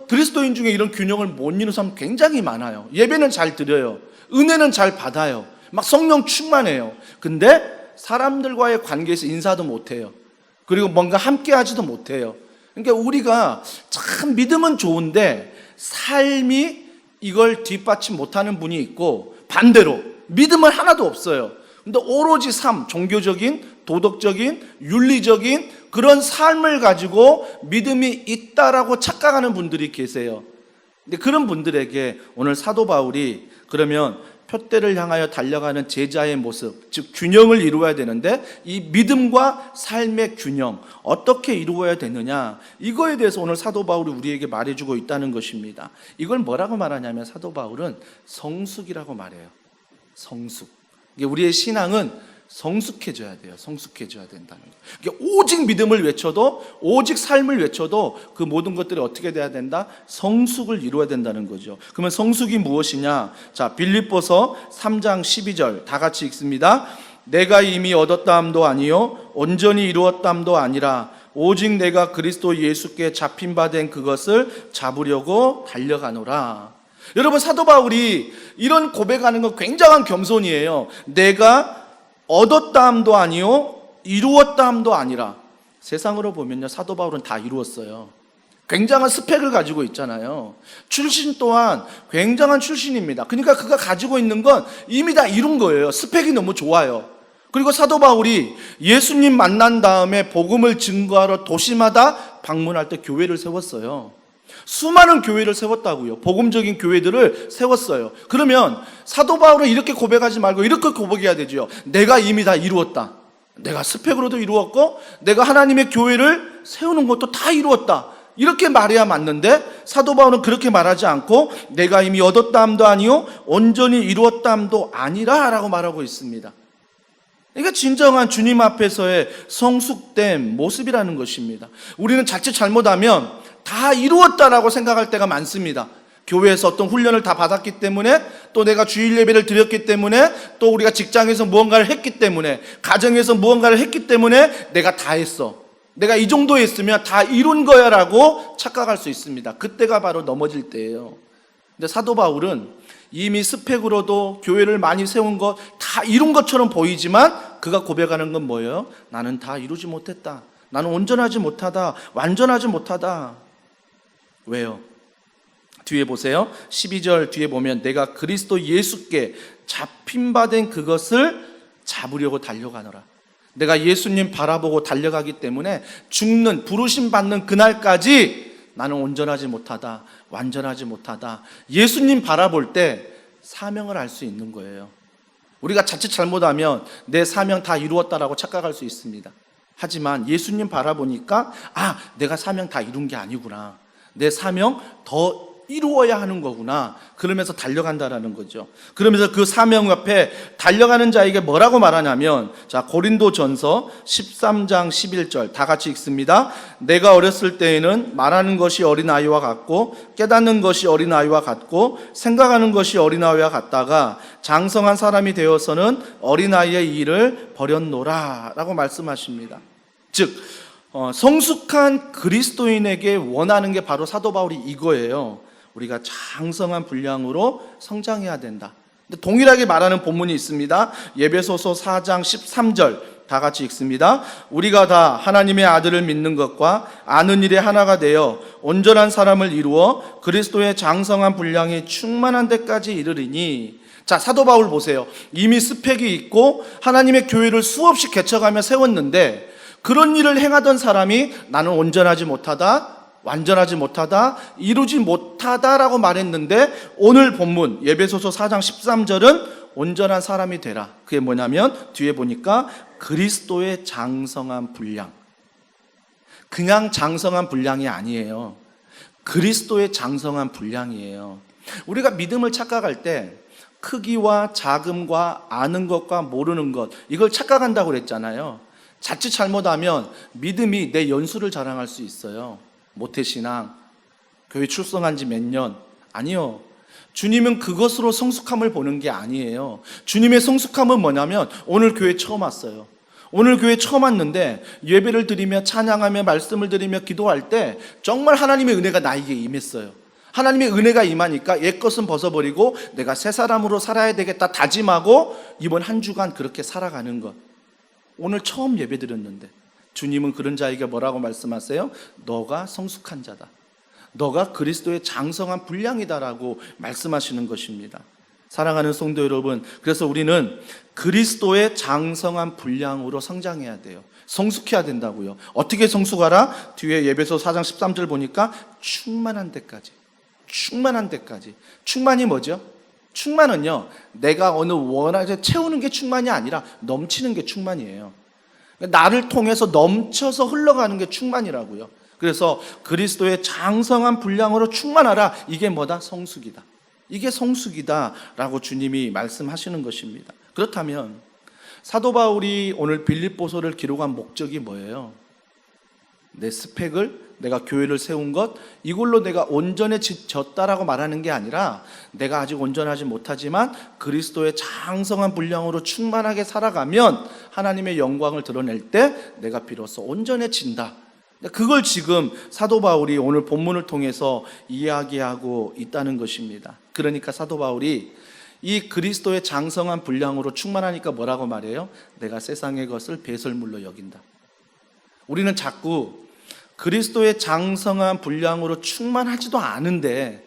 그리스도인 중에 이런 균형을 못 이루는 사람 굉장히 많아요. 예배는 잘 드려요. 은혜는 잘 받아요. 막 성령 충만해요. 근데 사람들과의 관계에서 인사도 못해요. 그리고 뭔가 함께 하지도 못해요. 그러니까 우리가 참 믿음은 좋은데 삶이 이걸 뒷받침 못하는 분이 있고 반대로 믿음은 하나도 없어요. 근데 오로지 삶, 종교적인, 도덕적인, 윤리적인 그런 삶을 가지고 믿음이 있다라고 착각하는 분들이 계세요. 근데 그런 분들에게 오늘 사도 바울이 그러면 푯대를 향하여 달려가는 제자의 모습, 즉 균형을 이루어야 되는데 이 믿음과 삶의 균형 어떻게 이루어야 되느냐, 이거에 대해서 오늘 사도 바울이 우리에게 말해주고 있다는 것입니다. 이걸 뭐라고 말하냐면 사도 바울은 성숙이라고 말해요. 성숙. 이게 우리의 신앙은 성숙해져야 돼요. 성숙해져야 된다는 거예요. 오직 믿음을 외쳐도 오직 삶을 외쳐도 그 모든 것들이 어떻게 돼야 된다? 성숙을 이루어야 된다는 거죠. 그러면 성숙이 무엇이냐? 자, 빌립보서 3장 12절 다 같이 읽습니다. 내가 이미 얻었다함도 아니요 온전히 이루었다함도 아니라 오직 내가 그리스도 예수께 잡힌 바 된 그것을 잡으려고 달려가노라. 여러분 사도 바울이 이런 고백하는 건 굉장한 겸손이에요. 내가 얻었다함도 아니요 이루었다함도 아니라. 세상으로 보면요 사도 바울은 다 이루었어요. 굉장한 스펙을 가지고 있잖아요. 출신 또한 굉장한 출신입니다. 그러니까 그가 가지고 있는 건 이미 다 이룬 거예요. 스펙이 너무 좋아요. 그리고 사도 바울이 예수님 만난 다음에 복음을 증거하러 도시마다 방문할 때 교회를 세웠어요. 수많은 교회를 세웠다고요. 복음적인 교회들을 세웠어요. 그러면 사도 바울은 이렇게 고백하지 말고 이렇게 고백해야 되죠. 내가 이미 다 이루었다. 내가 스펙으로도 이루었고 내가 하나님의 교회를 세우는 것도 다 이루었다. 이렇게 말해야 맞는데 사도 바울은 그렇게 말하지 않고 내가 이미 얻었다함도 아니요 온전히 이루었다함도 아니라 라고 말하고 있습니다. 그러니까 진정한 주님 앞에서의 성숙된 모습이라는 것입니다. 우리는 자칫 잘못하면 다 이루었다라고 생각할 때가 많습니다. 교회에서 어떤 훈련을 다 받았기 때문에, 또 내가 주일 예배를 드렸기 때문에, 또 우리가 직장에서 무언가를 했기 때문에, 가정에서 무언가를 했기 때문에 내가 다 했어. 내가 이 정도 했으면 다 이룬 거야 라고 착각할 수 있습니다. 그때가 바로 넘어질 때예요. 근데 사도 바울은 이미 스펙으로도 교회를 많이 세운 것 다 이룬 것처럼 보이지만 그가 고백하는 건 뭐예요? 나는 다 이루지 못했다. 나는 온전하지 못하다. 완전하지 못하다. 왜요? 뒤에 보세요. 12절 뒤에 보면 내가 그리스도 예수께 잡힌 바 된 그것을 잡으려고 달려가노라. 내가 예수님 바라보고 달려가기 때문에 죽는, 부르심 받는 그날까지 나는 온전하지 못하다, 완전하지 못하다. 예수님 바라볼 때 사명을 알 수 있는 거예요. 우리가 자칫 잘못하면 내 사명 다 이루었다라고 착각할 수 있습니다. 하지만 예수님 바라보니까 내가 사명 다 이룬 게 아니구나. 내 사명 더 이루어야 하는 거구나. 그러면서 달려간다라는 거죠. 그러면서 그 사명 앞에 달려가는 자에게 뭐라고 말하냐면, 자, 고린도전서 13장 11절 다 같이 읽습니다. 내가 어렸을 때에는 말하는 것이 어린아이와 같고 깨닫는 것이 어린아이와 같고 생각하는 것이 어린아이와 같다가 장성한 사람이 되어서는 어린아이의 일을 버렸노라 라고 말씀하십니다. 즉 성숙한 그리스도인에게 원하는 게 바로 사도 바울이 이거예요. 우리가 장성한 분량으로 성장해야 된다. 근데 동일하게 말하는 본문이 있습니다. 에베소서 4장 13절 다 같이 읽습니다. 우리가 다 하나님의 아들을 믿는 것과 아는 일에 하나가 되어 온전한 사람을 이루어 그리스도의 장성한 분량이 충만한 데까지 이르리니. 자, 사도 바울 보세요. 이미 스펙이 있고 하나님의 교회를 수없이 개척하며 세웠는데 그런 일을 행하던 사람이 나는 온전하지 못하다, 완전하지 못하다, 이루지 못하다라고 말했는데 오늘 본문 에베소서 4장 13절은 온전한 사람이 되라. 그게 뭐냐면 뒤에 보니까 그리스도의 장성한 분량. 그냥 장성한 분량이 아니에요. 그리스도의 장성한 분량이에요. 우리가 믿음을 착각할 때 크기와 작음과 아는 것과 모르는 것, 이걸 착각한다고 그랬잖아요. 자칫 잘못하면 믿음이 내 연수를 자랑할 수 있어요. 모태신앙, 교회 출석한 지 몇 년. 아니요. 주님은 그것으로 성숙함을 보는 게 아니에요. 주님의 성숙함은 뭐냐면 오늘 교회 처음 왔어요. 오늘 교회 처음 왔는데 예배를 드리며 찬양하며 말씀을 드리며 기도할 때 정말 하나님의 은혜가 나에게 임했어요. 하나님의 은혜가 임하니까 옛것은 벗어버리고 내가 새 사람으로 살아야 되겠다 다짐하고 이번 한 주간 그렇게 살아가는 것. 오늘 처음 예배 드렸는데 주님은 그런 자에게 뭐라고 말씀하세요? 너가 성숙한 자다. 너가 그리스도의 장성한 분량이다라고 말씀하시는 것입니다. 사랑하는 성도 여러분, 그래서 우리는 그리스도의 장성한 분량으로 성장해야 돼요. 성숙해야 된다고요. 어떻게 성숙하라? 뒤에 에베소 4장 13절 보니까 충만한 데까지. 충만한 데까지. 충만이 뭐죠? 충만은요, 내가 어느 원하게 채우는 게 충만이 아니라 넘치는 게 충만이에요. 나를 통해서 넘쳐서 흘러가는 게 충만이라고요. 그래서 그리스도의 장성한 분량으로 충만하라. 이게 뭐다? 성숙이다. 이게 성숙이다라고 주님이 말씀하시는 것입니다. 그렇다면 사도 바울이 오늘 빌립보서를 기록한 목적이 뭐예요? 내 스펙을, 내가 교회를 세운 것, 이걸로 내가 온전해졌다라고 말하는 게 아니라 내가 아직 온전하지 못하지만 그리스도의 장성한 분량으로 충만하게 살아가면 하나님의 영광을 드러낼 때 내가 비로소 온전해진다. 그걸 지금 사도 바울이 오늘 본문을 통해서 이야기하고 있다는 것입니다. 그러니까 사도 바울이 이 그리스도의 장성한 분량으로 충만하니까 뭐라고 말해요? 내가 세상의 것을 배설물로 여긴다. 우리는 자꾸 그리스도의 장성한 분량으로 충만하지도 않은데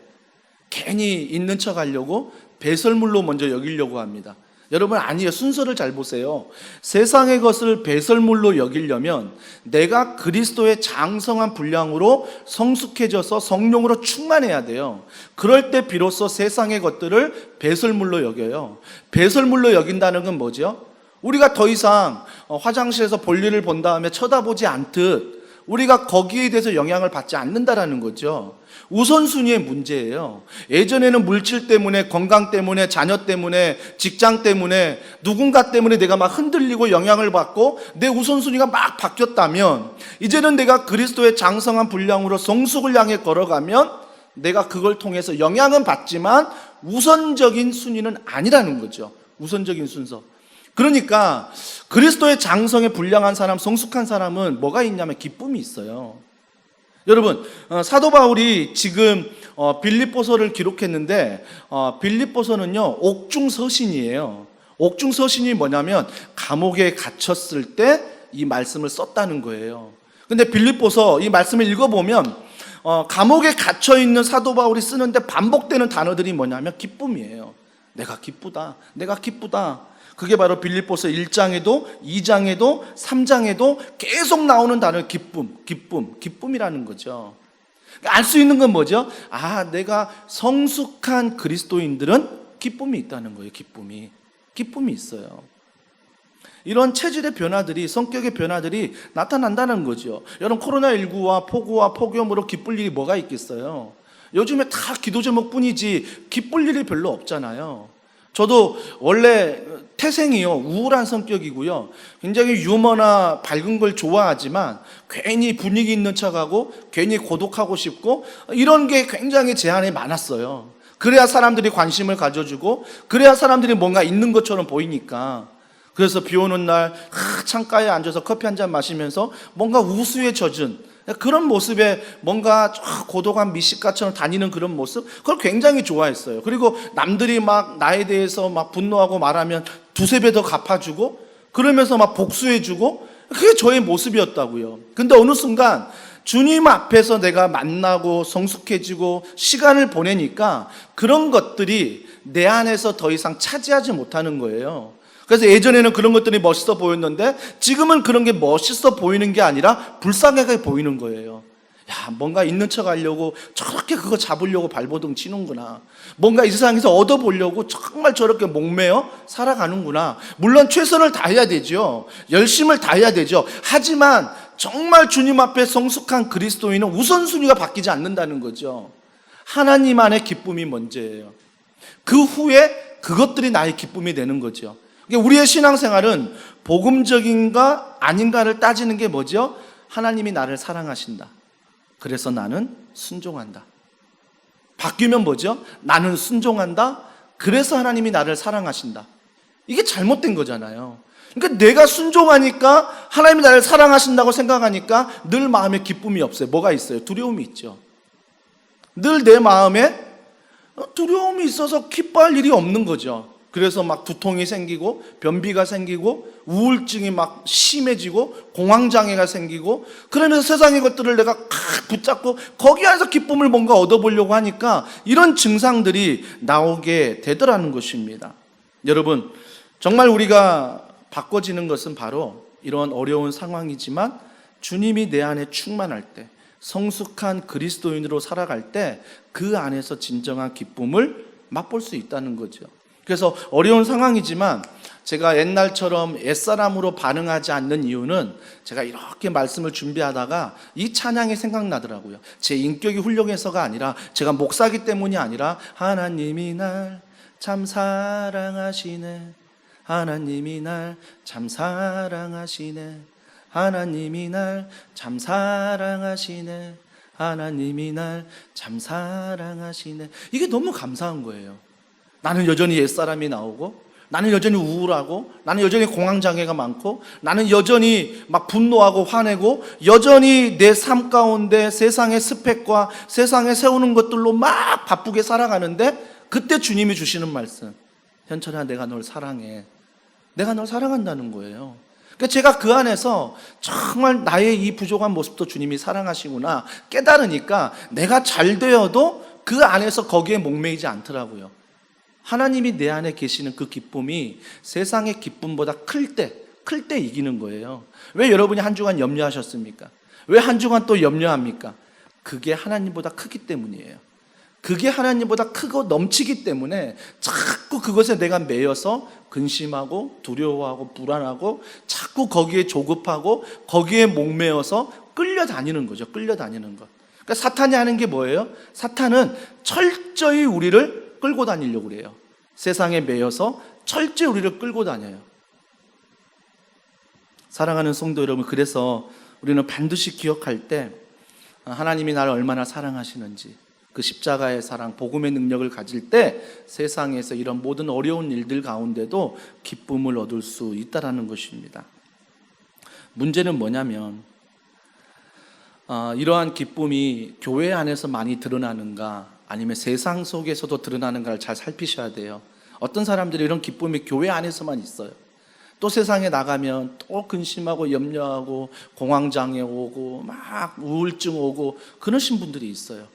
괜히 있는 척 하려고 배설물로 먼저 여기려고 합니다. 여러분 아니에요. 순서를 잘 보세요. 세상의 것을 배설물로 여기려면 내가 그리스도의 장성한 분량으로 성숙해져서 성령으로 충만해야 돼요. 그럴 때 비로소 세상의 것들을 배설물로 여겨요. 배설물로 여긴다는 건 뭐죠? 우리가 더 이상 화장실에서 볼일을 본 다음에 쳐다보지 않듯 우리가 거기에 대해서 영향을 받지 않는다라는 거죠. 우선순위의 문제예요. 예전에는 물질 때문에, 건강 때문에, 자녀 때문에, 직장 때문에, 누군가 때문에 내가 막 흔들리고 영향을 받고 내 우선순위가 막 바뀌었다면, 이제는 내가 그리스도의 장성한 분량으로 성숙을 향해 걸어가면 내가 그걸 통해서 영향은 받지만 우선적인 순위는 아니라는 거죠. 우선적인 순서. 그러니까 그리스도의 장성에 분량한 사람, 성숙한 사람은 뭐가 있냐면 기쁨이 있어요. 여러분, 사도 바울이 지금 빌립보서를 기록했는데 빌립보서는요 옥중서신이에요. 옥중서신이 뭐냐면 감옥에 갇혔을 때 이 말씀을 썼다는 거예요. 근데 빌립보서 이 말씀을 읽어보면 감옥에 갇혀있는 사도 바울이 쓰는데 반복되는 단어들이 뭐냐면 기쁨이에요. 내가 기쁘다, 내가 기쁘다. 그게 바로 빌립보서 1장에도 2장에도 3장에도 계속 나오는 단어 기쁨, 기쁨이라는 거죠. 알 수 있는 건 뭐죠? 아, 내가 성숙한 그리스도인들은 기쁨이 있다는 거예요. 기쁨이 있어요. 이런 체질의 변화들이, 성격의 변화들이 나타난다는 거죠. 여러분, 코로나19와 폭우와 폭염으로 기쁠 일이 뭐가 있겠어요? 요즘에 다 기도 제목뿐이지 기쁠 일이 별로 없잖아요. 저도 원래 태생이요 우울한 성격이고요, 굉장히 유머나 밝은 걸 좋아하지만 괜히 분위기 있는 척하고 괜히 고독하고 싶고 이런 게 굉장히 제 안에 많았어요. 그래야 사람들이 관심을 가져주고 그래야 사람들이 뭔가 있는 것처럼 보이니까. 그래서 비 오는 날 창가에 앉아서 커피 한 잔 마시면서 뭔가 우수에 젖은 그런 모습에 뭔가 고독한 미식가처럼 다니는 그런 모습, 그걸 굉장히 좋아했어요. 그리고 남들이 막 나에 대해서 막 분노하고 말하면 두세 배 더 갚아주고 그러면서 막 복수해주고, 그게 저의 모습이었다고요. 근데 어느 순간 주님 앞에서 내가 만나고 성숙해지고 시간을 보내니까 그런 것들이 내 안에서 더 이상 차지하지 못하는 거예요. 그래서 예전에는 그런 것들이 멋있어 보였는데 지금은 그런 게 멋있어 보이는 게 아니라 불쌍하게 보이는 거예요. 야, 뭔가 있는 척 하려고 저렇게 그거 잡으려고 발버둥 치는구나. 뭔가 이 세상에서 얻어보려고 정말 저렇게 목매어 살아가는구나. 물론 최선을 다해야 되죠. 열심을 다해야 되죠. 하지만 정말 주님 앞에 성숙한 그리스도인은 우선순위가 바뀌지 않는다는 거죠. 하나님 안의 기쁨이 먼저예요. 그 후에 그것들이 나의 기쁨이 되는 거죠. 우리의 신앙생활은 복음적인가 아닌가를 따지는 게 뭐죠? 하나님이 나를 사랑하신다, 그래서 나는 순종한다. 바뀌면 뭐죠? 나는 순종한다, 그래서 하나님이 나를 사랑하신다. 이게 잘못된 거잖아요. 그러니까 내가 순종하니까 하나님이 나를 사랑하신다고 생각하니까 늘 마음에 기쁨이 없어요. 뭐가 있어요? 두려움이 있죠. 늘 내 마음에 두려움이 있어서 기뻐할 일이 없는 거죠. 그래서 막 두통이 생기고 변비가 생기고 우울증이 막 심해지고 공황장애가 생기고, 그러면서 세상의 것들을 내가 붙잡고 거기 안에서 기쁨을 뭔가 얻어보려고 하니까 이런 증상들이 나오게 되더라는 것입니다. 여러분, 정말 우리가 바꿔지는 것은 바로 이런 어려운 상황이지만 주님이 내 안에 충만할 때, 성숙한 그리스도인으로 살아갈 때 그 안에서 진정한 기쁨을 맛볼 수 있다는 거죠. 그래서 어려운 상황이지만 제가 옛날처럼 옛사람으로 반응하지 않는 이유는 제가 이렇게 말씀을 준비하다가 이 찬양이 생각나더라고요. 제 인격이 훌륭해서가 아니라 제가 목사기 때문이 아니라 하나님이 날 참 사랑하시네, 하나님이 날 참 사랑하시네, 하나님이 날 참 사랑하시네, 하나님이 날 참 사랑하시네. 이게 너무 감사한 거예요. 나는 여전히 옛사람이 나오고, 나는 여전히 우울하고, 나는 여전히 공황장애가 많고, 나는 여전히 막 분노하고 화내고, 여전히 내 삶 가운데 세상의 스펙과 세상에 세우는 것들로 막 바쁘게 살아가는데, 그때 주님이 주시는 말씀, 현철아, 내가 널 사랑해. 내가 널 사랑한다는 거예요. 그러니까 제가 그 안에서 정말 나의 이 부족한 모습도 주님이 사랑하시구나 깨달으니까 내가 잘 되어도 그 안에서 거기에 목매이지 않더라고요. 하나님이 내 안에 계시는 그 기쁨이 세상의 기쁨보다 클 때 이기는 거예요. 왜 여러분이 한 주간 염려하셨습니까? 왜 한 주간 또 염려합니까? 그게 하나님보다 크기 때문이에요. 그게 하나님보다 크고 넘치기 때문에 자꾸 그것에 내가 매여서 근심하고 두려워하고 불안하고 자꾸 거기에 조급하고 거기에 목매어서 끌려다니는 거죠. 끌려다니는 것. 그러니까 사탄이 하는 게 뭐예요? 사탄은 철저히 우리를 끌고 다니려고 그래요. 세상에 매여서 철저히 우리를 끌고 다녀요. 사랑하는 성도 여러분, 그래서 우리는 반드시 기억할 때 하나님이 나를 얼마나 사랑하시는지, 그 십자가의 사랑, 복음의 능력을 가질 때 세상에서 이런 모든 어려운 일들 가운데도 기쁨을 얻을 수 있다라는 것입니다. 문제는 뭐냐면 이러한 기쁨이 교회 안에서 많이 드러나는가 아니면 세상 속에서도 드러나는가를 잘 살피셔야 돼요. 어떤 사람들이 이런 기쁨이 교회 안에서만 있어요. 또 세상에 나가면 또 근심하고 염려하고 공황장애 오고 막 우울증 오고 그러신 분들이 있어요.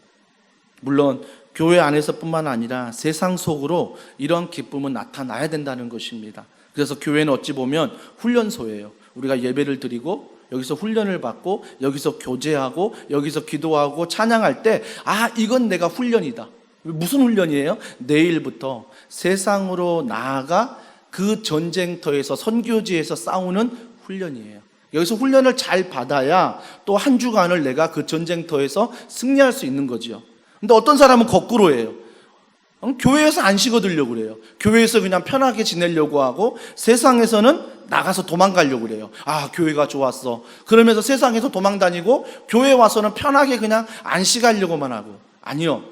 물론 교회 안에서뿐만 아니라 세상 속으로 이런 기쁨은 나타나야 된다는 것입니다. 그래서 교회는 어찌 보면 훈련소예요. 우리가 예배를 드리고 여기서 훈련을 받고 여기서 교제하고 여기서 기도하고 찬양할 때 이건 내가 훈련이다. 무슨 훈련이에요? 내일부터 세상으로 나아가 그 전쟁터에서 선교지에서 싸우는 훈련이에요. 여기서 훈련을 잘 받아야 또 한 주간을 내가 그 전쟁터에서 승리할 수 있는 거지요. 근데 어떤 사람은 거꾸로예요. 교회에서 안 식어들려고 그래요. 교회에서 그냥 편하게 지내려고 하고 세상에서는 나가서 도망가려고 그래요. 교회가 좋았어. 그러면서 세상에서 도망다니고 교회 와서는 편하게 그냥 안식하려고만 하고. 아니요.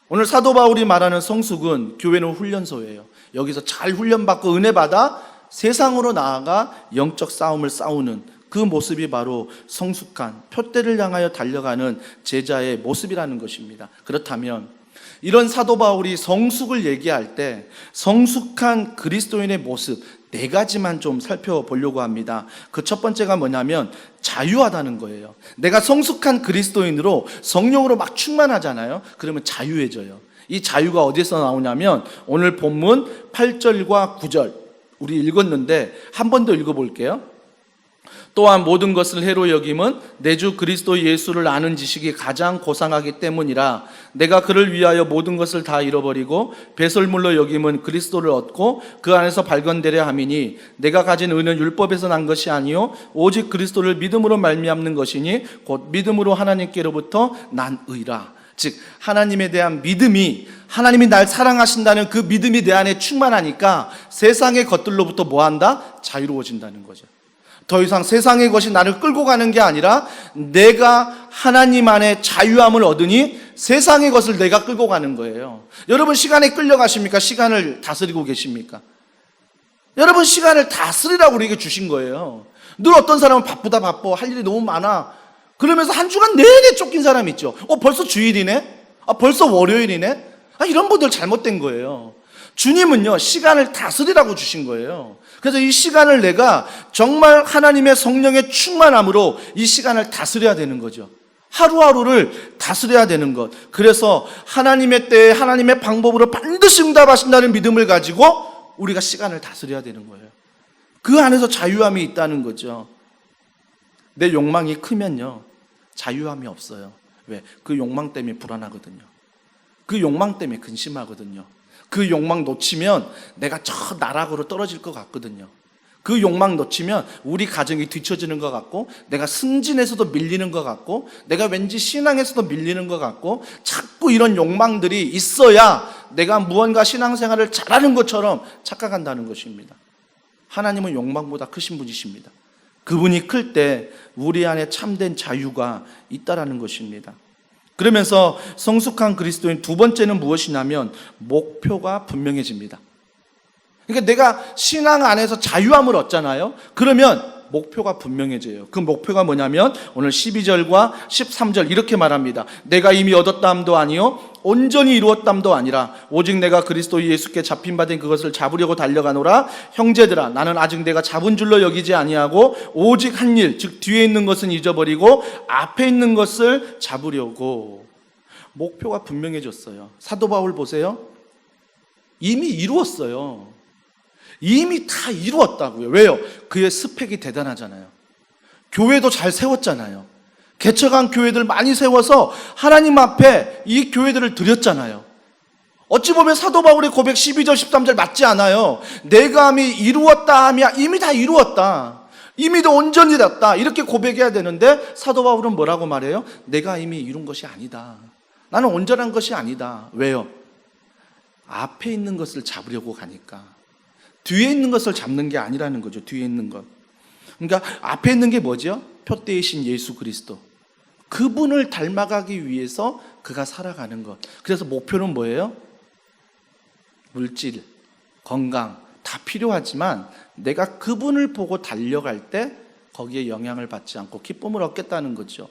오늘 사도 바울이 말하는 성숙은 교회는 훈련소예요. 여기서 잘 훈련받고 은혜 받아 세상으로 나아가 영적 싸움을 싸우는 그 모습이 바로 성숙한 표대를 향하여 달려가는 제자의 모습이라는 것입니다. 그렇다면 이런 사도 바울이 성숙을 얘기할 때 성숙한 그리스도인의 모습 4가지만 좀 살펴보려고 합니다. 그 첫 번째가 뭐냐면 자유하다는 거예요. 내가 성숙한 그리스도인으로 성령으로 막 충만하잖아요. 그러면 자유해져요. 이 자유가 어디서 나오냐면 오늘 본문 8절과 9절 우리 읽었는데 한 번 더 읽어볼게요. 또한 모든 것을 해로 여김은 내 주 그리스도 예수를 아는 지식이 가장 고상하기 때문이라. 내가 그를 위하여 모든 것을 다 잃어버리고 배설물로 여김은 그리스도를 얻고 그 안에서 발견되려 함이니 내가 가진 의는 율법에서 난 것이 아니요 오직 그리스도를 믿음으로 말미암는 것이니 곧 믿음으로 하나님께로부터 난 의라. 즉 하나님에 대한 믿음이, 하나님이 날 사랑하신다는 그 믿음이 내 안에 충만하니까 세상의 것들로부터 뭐한다? 자유로워진다는 거죠. 더 이상 세상의 것이 나를 끌고 가는 게 아니라 내가 하나님 안에 자유함을 얻으니 세상의 것을 내가 끌고 가는 거예요. 여러분 시간에 끌려가십니까? 시간을 다스리고 계십니까? 여러분 시간을 다스리라고 우리에게 주신 거예요. 늘 어떤 사람은 바쁘다 바빠 할 일이 너무 많아 그러면서 한 주간 내내 쫓긴 사람 있죠. 벌써 주일이네? 벌써 월요일이네? 이런 분들 잘못된 거예요. 주님은요 시간을 다스리라고 주신 거예요. 그래서 이 시간을 내가 정말 하나님의 성령의 충만함으로 이 시간을 다스려야 되는 거죠. 하루하루를 다스려야 되는 것. 그래서 하나님의 때에 하나님의 방법으로 반드시 응답하신다는 믿음을 가지고 우리가 시간을 다스려야 되는 거예요. 그 안에서 자유함이 있다는 거죠. 내 욕망이 크면요 자유함이 없어요. 왜? 그 욕망 때문에 불안하거든요. 그 욕망 때문에 근심하거든요. 그 욕망 놓치면 내가 저 나락으로 떨어질 것 같거든요. 그 욕망 놓치면 우리 가정이 뒤처지는 것 같고 내가 승진에서도 밀리는 것 같고 내가 왠지 신앙에서도 밀리는 것 같고 자꾸 이런 욕망들이 있어야 내가 무언가 신앙생활을 잘하는 것처럼 착각한다는 것입니다. 하나님은 욕망보다 크신 분이십니다. 그분이 클 때 우리 안에 참된 자유가 있다라는 것입니다. 그러면서 성숙한 그리스도인 두 번째는 무엇이냐면 목표가 분명해집니다. 그러니까 내가 신앙 안에서 자유함을 얻잖아요. 그러면 목표가 분명해져요. 그 목표가 뭐냐면 오늘 12절과 13절 이렇게 말합니다. 내가 이미 얻었다함도 아니요 온전히 이루었다함도 아니라 오직 내가 그리스도 예수께 잡힌 바 된 그것을 잡으려고 달려가노라. 형제들아 나는 아직 내가 잡은 줄로 여기지 아니하고 오직 한 일 즉 뒤에 있는 것은 잊어버리고 앞에 있는 것을 잡으려고. 목표가 분명해졌어요. 사도 바울 보세요. 이미 이루었어요. 이미 다 이루었다고요. 왜요? 그의 스펙이 대단하잖아요. 교회도 잘 세웠잖아요. 개척한 교회들 많이 세워서 하나님 앞에 이 교회들을 드렸잖아요. 어찌 보면 사도 바울의 고백 12절 13절 맞지 않아요. 내가 이루었다 하면 이미 다 이루었다. 이미 다 온전히 됐다. 이렇게 고백해야 되는데 사도 바울은 뭐라고 말해요? 내가 이미 이룬 것이 아니다. 나는 온전한 것이 아니다. 왜요? 앞에 있는 것을 잡으려고 가니까. 뒤에 있는 것을 잡는 게 아니라는 거죠. 뒤에 있는 것. 그러니까 앞에 있는 게 뭐죠? 표대이신 예수 그리스도. 그분을 닮아가기 위해서 그가 살아가는 것. 그래서 목표는 뭐예요? 물질, 건강 다 필요하지만 내가 그분을 보고 달려갈 때 거기에 영향을 받지 않고 기쁨을 얻겠다는 거죠.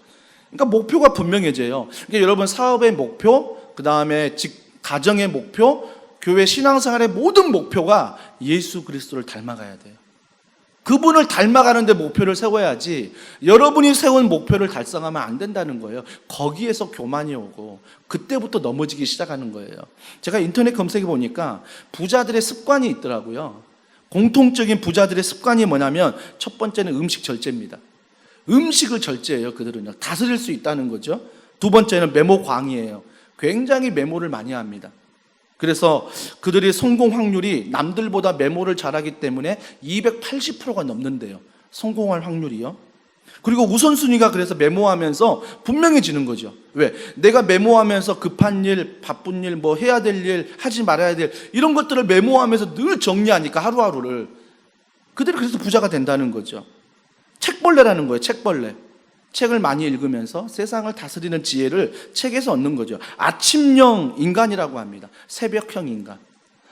그러니까 목표가 분명해져요. 그러니까 여러분 사업의 목표, 그 다음에 가정의 목표, 교회 신앙생활의 모든 목표가 예수 그리스도를 닮아가야 돼요. 그분을 닮아가는데 목표를 세워야지 여러분이 세운 목표를 달성하면 안 된다는 거예요. 거기에서 교만이 오고 그때부터 넘어지기 시작하는 거예요. 제가 인터넷 검색해 보니까 부자들의 습관이 있더라고요. 공통적인 부자들의 습관이 뭐냐면 첫 번째는 음식 절제입니다. 음식을 절제해요. 그들은요. 다스릴 수 있다는 거죠. 두 번째는 메모 광이에요. 굉장히 메모를 많이 합니다. 그래서 그들의 성공 확률이 남들보다 메모를 잘하기 때문에 280%가 넘는데요. 성공할 확률이요. 그리고 우선순위가 그래서 메모하면서 분명해지는 거죠. 왜? 내가 메모하면서 급한 일, 바쁜 일, 뭐 해야 될 일, 하지 말아야 될 이런 것들을 메모하면서 늘 정리하니까 하루하루를. 그들이 그래서 부자가 된다는 거죠. 책벌레라는 거예요. 책벌레. 책을 많이 읽으면서 세상을 다스리는 지혜를 책에서 얻는 거죠. 아침형 인간이라고 합니다. 새벽형 인간.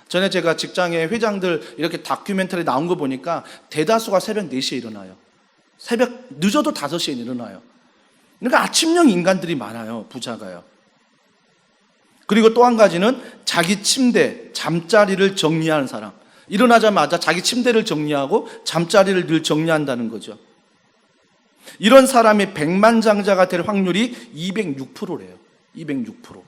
전에 제가 직장의 회장들 이렇게 다큐멘터리 나온 거 보니까 대다수가 새벽 4시에 일어나요. 새벽 늦어도 5시에 일어나요. 그러니까 아침형 인간들이 많아요. 부자가요. 그리고 또 한 가지는 자기 침대, 잠자리를 정리하는 사람. 일어나자마자 자기 침대를 정리하고 잠자리를 늘 정리한다는 거죠. 이런 사람이 백만장자가 될 확률이 206%래요. 206%.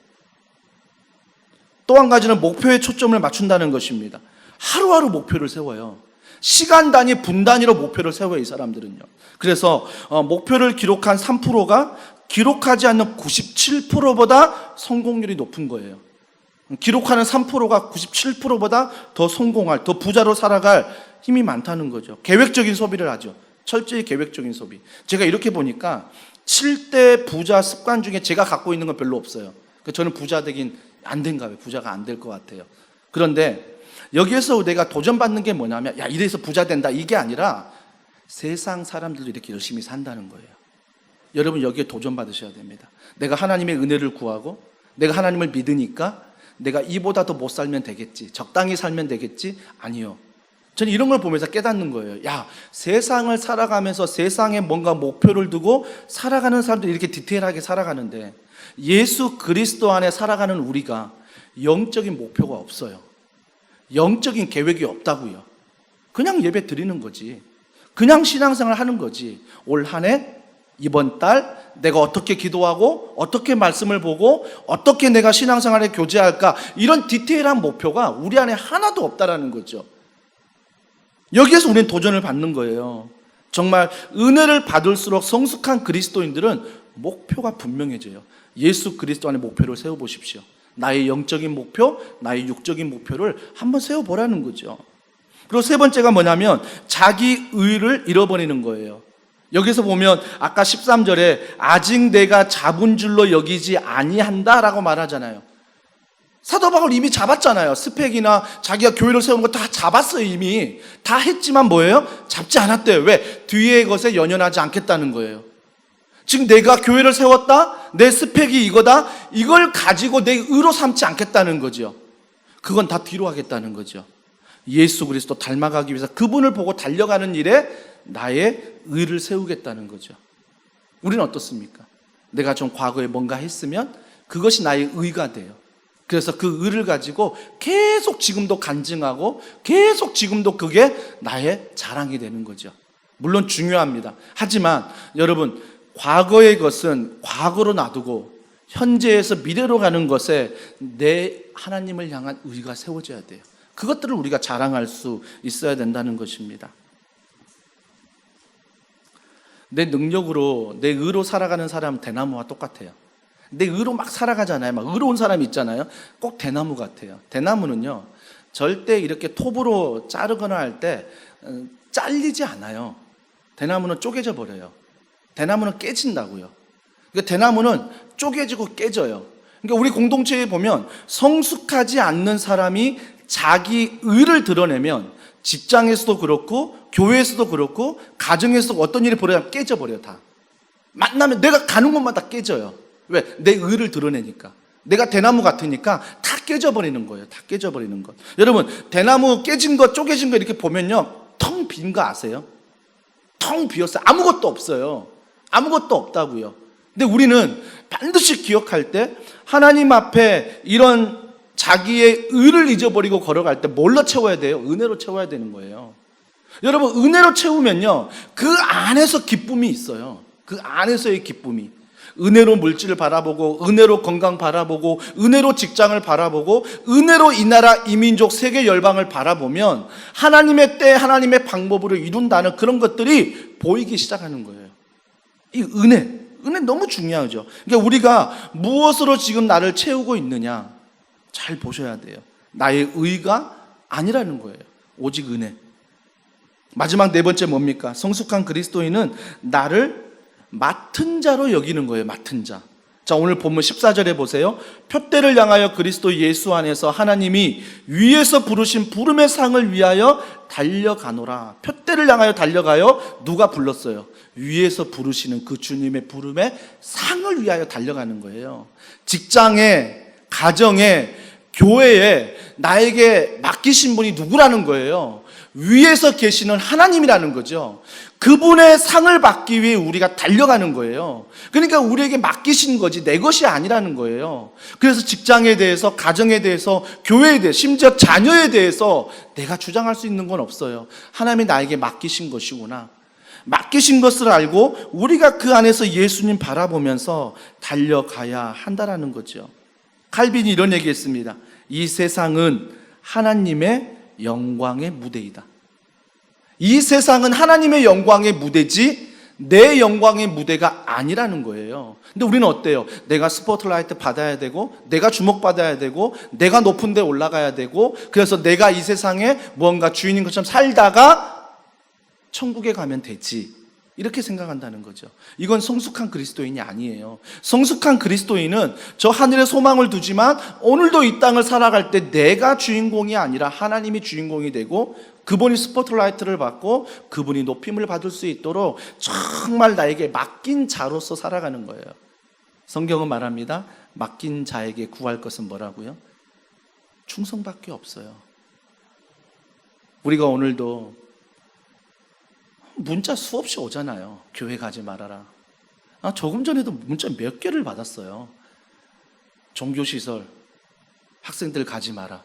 또 한 가지는 목표에 초점을 맞춘다는 것입니다. 하루하루 목표를 세워요. 시간 단위, 분 단위로 목표를 세워요. 이 사람들은요. 그래서 목표를 기록한 3%가 기록하지 않는 97%보다 성공률이 높은 거예요. 기록하는 3%가 97%보다 더 성공할, 더 부자로 살아갈 힘이 많다는 거죠. 계획적인 소비를 하죠. 철저히 계획적인 소비. 제가 이렇게 보니까 7대 부자 습관 중에 제가 갖고 있는 건 별로 없어요. 저는 부자 되긴 안 된가 봐요. 부자가 안 될 것 같아요. 그런데 여기에서 내가 도전받는 게 뭐냐면 야 이래서 부자 된다 이게 아니라 세상 사람들도 이렇게 열심히 산다는 거예요. 여러분 여기에 도전받으셔야 됩니다. 내가 하나님의 은혜를 구하고 내가 하나님을 믿으니까 내가 이보다 더 못 살면 되겠지. 적당히 살면 되겠지? 아니요. 저는 이런 걸 보면서 깨닫는 거예요. 야, 세상을 살아가면서 세상에 뭔가 목표를 두고 살아가는 사람들이 이렇게 디테일하게 살아가는데 예수 그리스도 안에 살아가는 우리가 영적인 목표가 없어요. 영적인 계획이 없다고요. 그냥 예배 드리는 거지. 그냥 신앙생활 하는 거지. 올 한 해, 이번 달 내가 어떻게 기도하고 어떻게 말씀을 보고 어떻게 내가 신앙생활에 교제할까 이런 디테일한 목표가 우리 안에 하나도 없다라는 거죠. 여기에서 우리는 도전을 받는 거예요. 정말 은혜를 받을수록 성숙한 그리스도인들은 목표가 분명해져요. 예수 그리스도 안에 목표를 세워보십시오. 나의 영적인 목표, 나의 육적인 목표를 한번 세워보라는 거죠. 그리고 세 번째가 뭐냐면 자기 의를 잃어버리는 거예요. 여기서 보면 아까 13절에 아직 내가 잡은 줄로 여기지 아니한다라고 말하잖아요. 사도 바울 이미 잡았잖아요. 스펙이나 자기가 교회를 세우는 거 다 잡았어요. 이미 다 했지만 뭐예요? 잡지 않았대요. 왜? 뒤의 것에 연연하지 않겠다는 거예요. 지금 내가 교회를 세웠다, 내 스펙이 이거다, 이걸 가지고 내 의로 삼지 않겠다는 거죠. 그건 다 뒤로 하겠다는 거죠. 예수 그리스도 닮아가기 위해서 그분을 보고 달려가는 일에 나의 의를 세우겠다는 거죠. 우리는 어떻습니까? 내가 좀 과거에 뭔가 했으면 그것이 나의 의가 돼요. 그래서 그 의를 가지고 계속 지금도 간증하고 계속 지금도 그게 나의 자랑이 되는 거죠. 물론 중요합니다. 하지만 여러분 과거의 것은 과거로 놔두고 현재에서 미래로 가는 것에 내 하나님을 향한 의가 세워져야 돼요. 그것들을 우리가 자랑할 수 있어야 된다는 것입니다. 내 능력으로, 내 의로 살아가는 사람은 대나무와 똑같아요. 내 의로 막 살아가잖아요. 막 의로운 사람이 있잖아요. 꼭 대나무 같아요. 대나무는요, 절대 이렇게 톱으로 자르거나 할 때 잘리지 않아요. 대나무는 쪼개져 버려요. 대나무는 깨진다고요. 그러니까 대나무는 쪼개지고 깨져요. 그러니까 우리 공동체에 보면 성숙하지 않는 사람이 자기 의를 드러내면 직장에서도 그렇고 교회에서도 그렇고 가정에서도 어떤 일이 벌어지면 깨져버려요. 다 만나면 내가 가는 곳마다 깨져요. 왜? 내 의를 드러내니까. 내가 대나무 같으니까 다 깨져버리는 거예요. 다 깨져버리는 것. 여러분, 대나무 깨진 거, 쪼개진 거 이렇게 보면요, 텅 빈 거 아세요? 텅 비었어요. 아무것도 없어요. 아무것도 없다고요. 근데 우리는 반드시 기억할 때 하나님 앞에 이런 자기의 의를 잊어버리고 걸어갈 때 뭘로 채워야 돼요? 은혜로 채워야 되는 거예요. 여러분, 은혜로 채우면요, 그 안에서 기쁨이 있어요. 그 안에서의 기쁨이. 은혜로 물질을 바라보고, 은혜로 건강 바라보고, 은혜로 직장을 바라보고, 은혜로 이 나라, 이 민족, 세계 열방을 바라보면 하나님의 때, 하나님의 방법으로 이룬다는 그런 것들이 보이기 시작하는 거예요. 이 은혜 너무 중요하죠. 그러니까 우리가 무엇으로 지금 나를 채우고 있느냐 잘 보셔야 돼요. 나의 의가 아니라는 거예요. 오직 은혜. 마지막 네 번째 뭡니까? 성숙한 그리스도인은 나를 맡은 자로 여기는 거예요. 맡은 자. 자, 오늘 본문 14절에 보세요. 표대를 향하여 그리스도 예수 안에서 하나님이 위에서 부르신 부름의 상을 위하여 달려가노라. 표대를 향하여 달려가요. 누가 불렀어요? 위에서 부르시는 그 주님의 부름의 상을 위하여 달려가는 거예요. 직장에, 가정에, 교회에 나에게 맡기신 분이 누구라는 거예요? 위에서 계시는 하나님이라는 거죠. 그분의 상을 받기 위해 우리가 달려가는 거예요. 그러니까 우리에게 맡기신 거지 내 것이 아니라는 거예요. 그래서 직장에 대해서, 가정에 대해서, 교회에 대해서, 심지어 자녀에 대해서 내가 주장할 수 있는 건 없어요. 하나님이 나에게 맡기신 것이구나. 맡기신 것을 알고 우리가 그 안에서 예수님 바라보면서 달려가야 한다라는 거죠. 칼빈이 이런 얘기했습니다. 이 세상은 하나님의 영광의 무대이다. 이 세상은 하나님의 영광의 무대지 내 영광의 무대가 아니라는 거예요. 근데 우리는 어때요? 내가 스포트라이트 받아야 되고, 내가 주목받아야 되고, 내가 높은 데 올라가야 되고, 그래서 내가 이 세상에 무언가 주인인 것처럼 살다가 천국에 가면 되지, 이렇게 생각한다는 거죠. 이건 성숙한 그리스도인이 아니에요. 성숙한 그리스도인은 저 하늘에 소망을 두지만 오늘도 이 땅을 살아갈 때 내가 주인공이 아니라 하나님이 주인공이 되고, 그분이 스포트라이트를 받고 그분이 높임을 받을 수 있도록 정말 나에게 맡긴 자로서 살아가는 거예요. 성경은 말합니다. 맡긴 자에게 구할 것은 뭐라고요? 충성밖에 없어요. 우리가 오늘도 문자 수없이 오잖아요. 교회 가지 말아라. 조금 전에도 문자 몇 개를 받았어요. 종교시설, 학생들 가지 마라.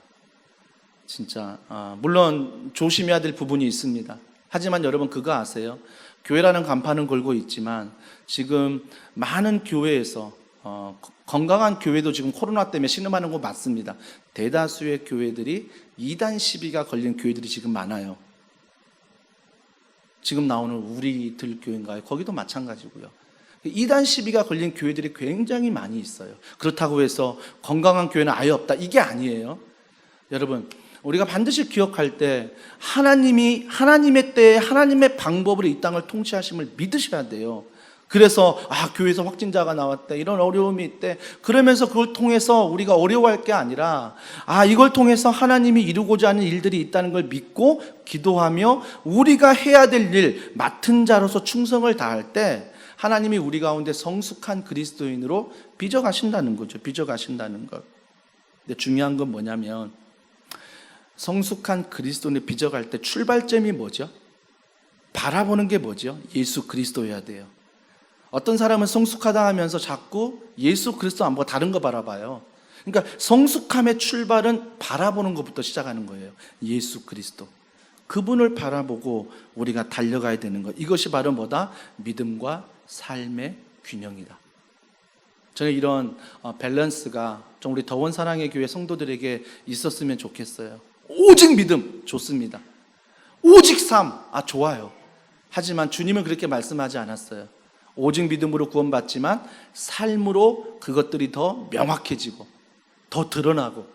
진짜 물론 조심해야 될 부분이 있습니다. 하지만 여러분 그거 아세요? 교회라는 간판은 걸고 있지만 지금 많은 교회에서 건강한 교회도 지금 코로나 때문에 신음하는 거 맞습니다. 대다수의 교회들이 이단 시비가 걸린 교회들이 지금 많아요. 지금 나오는 우리들 교회인가요? 거기도 마찬가지고요. 이단 시비가 걸린 교회들이 굉장히 많이 있어요. 그렇다고 해서 건강한 교회는 아예 없다, 이게 아니에요. 여러분, 우리가 반드시 기억할 때 하나님이 하나님의 때에 하나님의 방법으로 이 땅을 통치하심을 믿으셔야 돼요. 그래서 교회에서 확진자가 나왔대, 이런 어려움이 있대, 그러면서 그걸 통해서 우리가 어려워할 게 아니라 이걸 통해서 하나님이 이루고자 하는 일들이 있다는 걸 믿고 기도하며 우리가 해야 될 일, 맡은 자로서 충성을 다할 때 하나님이 우리 가운데 성숙한 그리스도인으로 빚어가신다는 거죠. 빚어가신다는 것. 근데 중요한 건 뭐냐면 성숙한 그리스도인을 빚어갈 때 출발점이 뭐죠? 바라보는 게 뭐죠? 예수 그리스도여야 돼요. 어떤 사람은 성숙하다 하면서 자꾸 예수 그리스도 안 보고 다른 거 바라봐요. 그러니까 성숙함의 출발은 바라보는 것부터 시작하는 거예요. 예수 그리스도. 그분을 바라보고 우리가 달려가야 되는 것. 이것이 바로 뭐다? 믿음과 삶의 균형이다. 저는 이런 밸런스가 좀 우리 더원 사랑의 교회 성도들에게 있었으면 좋겠어요. 오직 믿음 좋습니다. 오직 삶 좋아요. 하지만 주님은 그렇게 말씀하지 않았어요. 오직 믿음으로 구원받지만 삶으로 그것들이 더 명확해지고 더 드러나고,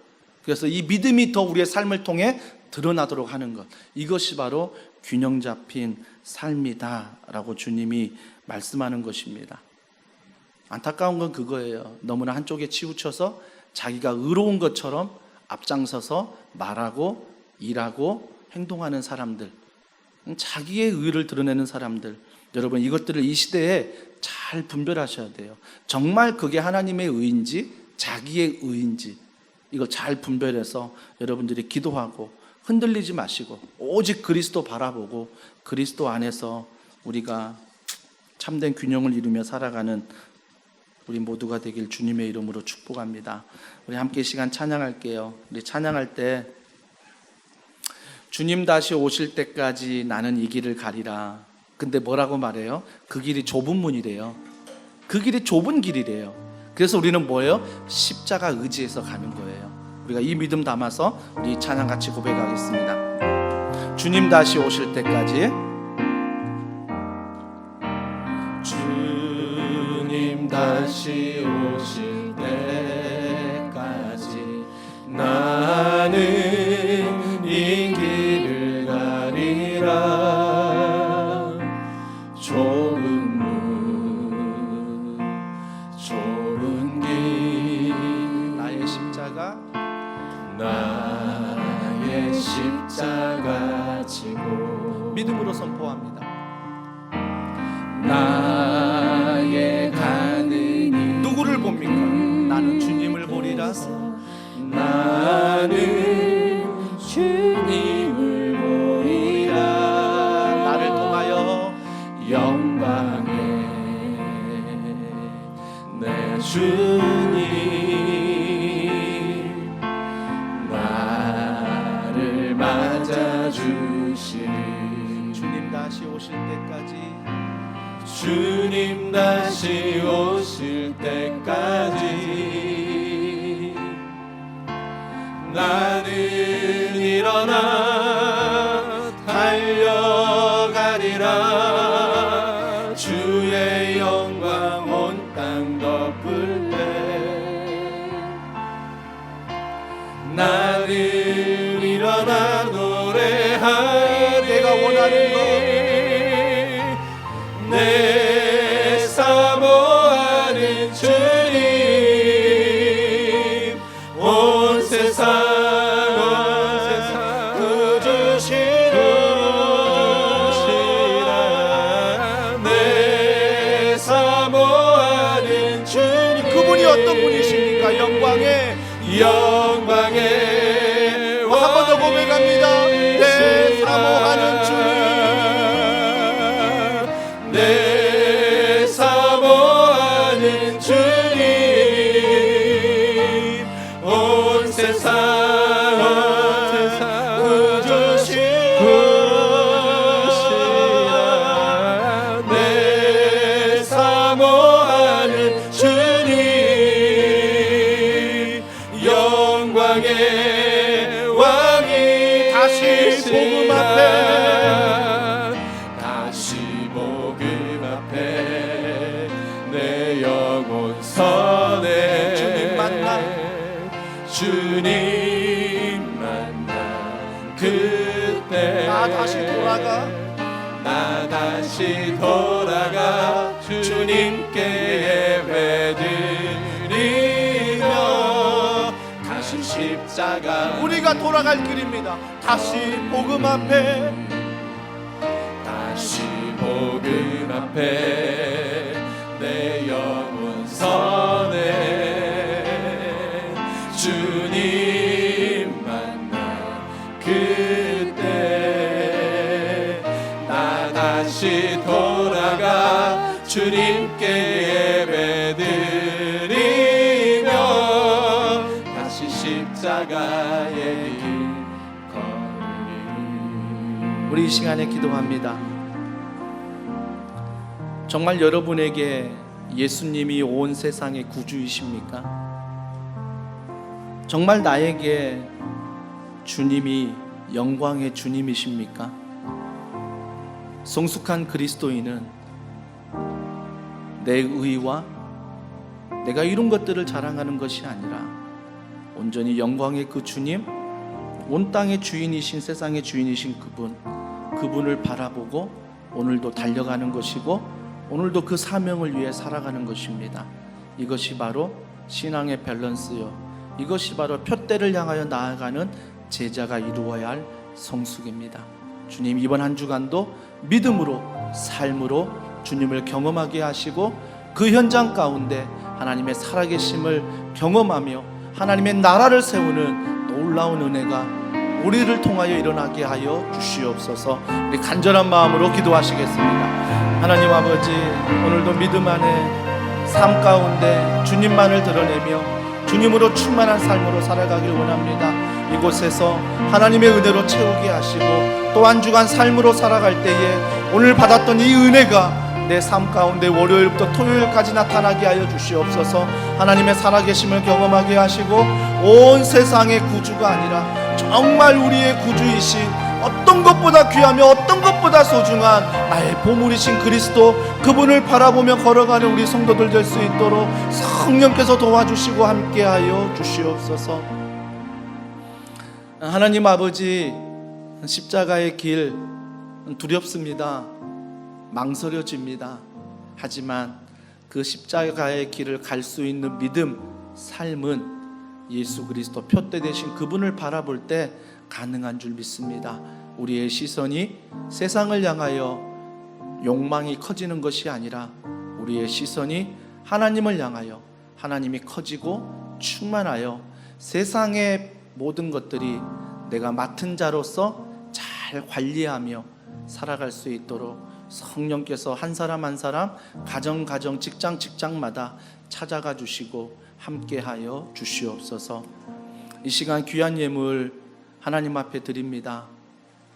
그래서 이 믿음이 더 우리의 삶을 통해 드러나도록 하는 것, 이것이 바로 균형 잡힌 삶이다라고 주님이 말씀하는 것입니다. 안타까운 건 그거예요. 너무나 한쪽에 치우쳐서 자기가 의로운 것처럼 앞장서서 말하고 일하고 행동하는 사람들, 자기의 의를 드러내는 사람들, 여러분 이것들을 이 시대에 잘 분별하셔야 돼요. 정말 그게 하나님의 의인지 자기의 의인지 이걸 잘 분별해서 여러분들이 기도하고 흔들리지 마시고 오직 그리스도 바라보고 그리스도 안에서 우리가 참된 균형을 이루며 살아가는 우리 모두가 되길 주님의 이름으로 축복합니다. 우리 함께 시간 찬양할게요. 우리 찬양할 때 주님 다시 오실 때까지 나는 이 길을 가리라. 근데 뭐라고 말해요? 그 길이 좁은 문이래요. 그 길이 좁은 길이래요. 그래서 우리는 뭐예요? 십자가 의지해서 가는 거예요. 우리가 이 믿음 담아서 우리 찬양 같이 고백하겠습니다. 주님 다시 오실 때까지, 주님 다시 오실 때까지 나는 이 길을 가리라. 좁은 문 좁은 길 나의 십자가 나의 십자가 지고 믿음으로 선포합니다. 나의 가는 이 누구를 봅니까? 나는 주님을 보리라. 나는 주님을 보리라. 나를 통하여 영광의 내 주님 나를 맞아주시리. 주님 다시 오실 때까지, 주님 다시 오실 때까지 나는 일어나 달려가리라. 주의 영광 온 땅 덮을 때 나는 일어나 노래하리. 내가 원하는 것, 내 사모하는 주님 온 세상 구주시라. 내 사모하는 주님, 그분이 어떤 분이십니까? 영광의 한 번 더 고백합니다. 내 사모하는 주님, 내 사모하는 주님 온 세상 구주시라. 내 사모하는 주님 영광의 왕이 다시 복음 앞에, 다시 복음 앞에 내 영혼 선에 주님 만나, 주님 만나 그때 나 다시 돌아가, 나 다시 돌아가 주님께 예배드리며 다시 십자가 우리가 돌아갈 길입니다. 다시 복음 앞에, 다시 복음 앞에 내 영혼 선에 주님 만나 그때 나 다시 돌아가 주님께 예배드리며 다시 십자가의 길 걸으리. 우리 이 시간에 기도합니다. 정말 여러분에게 예수님이 온 세상의 구주이십니까? 정말 나에게 주님이 영광의 주님이십니까? 성숙한 그리스도인은 내 의와 내가 이룬 것들을 자랑하는 것이 아니라 온전히 영광의 그 주님, 온 땅의 주인이신, 세상의 주인이신 그분을 바라보고 오늘도 달려가는 것이고 오늘도 그 사명을 위해 살아가는 것입니다. 이것이 바로 신앙의 밸런스요, 이것이 바로 표대를 향하여 나아가는 제자가 이루어야 할 성숙입니다. 주님, 이번 한 주간도 믿음으로, 삶으로 주님을 경험하게 하시고 그 현장 가운데 하나님의 살아계심을 경험하며 하나님의 나라를 세우는 놀라운 은혜가 우리를 통하여 일어나게 하여 주시옵소서. 우리 간절한 마음으로 기도하시겠습니다. 하나님 아버지, 오늘도 믿음 안에 삶 가운데 주님만을 드러내며 주님으로 충만한 삶으로 살아가길 원합니다. 이곳에서 하나님의 은혜로 채우게 하시고 또 한 주간 삶으로 살아갈 때에 오늘 받았던 이 은혜가 내 삶 가운데 월요일부터 토요일까지 나타나게 하여 주시옵소서. 하나님의 살아계심을 경험하게 하시고 온 세상의 구주가 아니라 정말 우리의 구주이신, 어떤 것보다 귀하며 어떤 것보다 소중한 나의 보물이신 그리스도, 그분을 바라보며 걸어가는 우리 성도들 될 수 있도록 성령께서 도와주시고 함께하여 주시옵소서. 하나님 아버지, 십자가의 길 두렵습니다. 망설여집니다. 하지만 그 십자가의 길을 갈 수 있는 믿음, 삶은 예수 그리스도 표대 되신 그분을 바라볼 때 가능한 줄 믿습니다. 우리의 시선이 세상을 향하여 욕망이 커지는 것이 아니라 우리의 시선이 하나님을 향하여 하나님이 커지고 충만하여 세상의 모든 것들이 내가 맡은 자로서 잘 관리하며 살아갈 수 있도록 성령께서 한 사람 한 사람, 가정 직장마다 찾아가 주시고 함께하여 주시옵소서. 이 시간 귀한 예물 하나님 앞에 드립니다.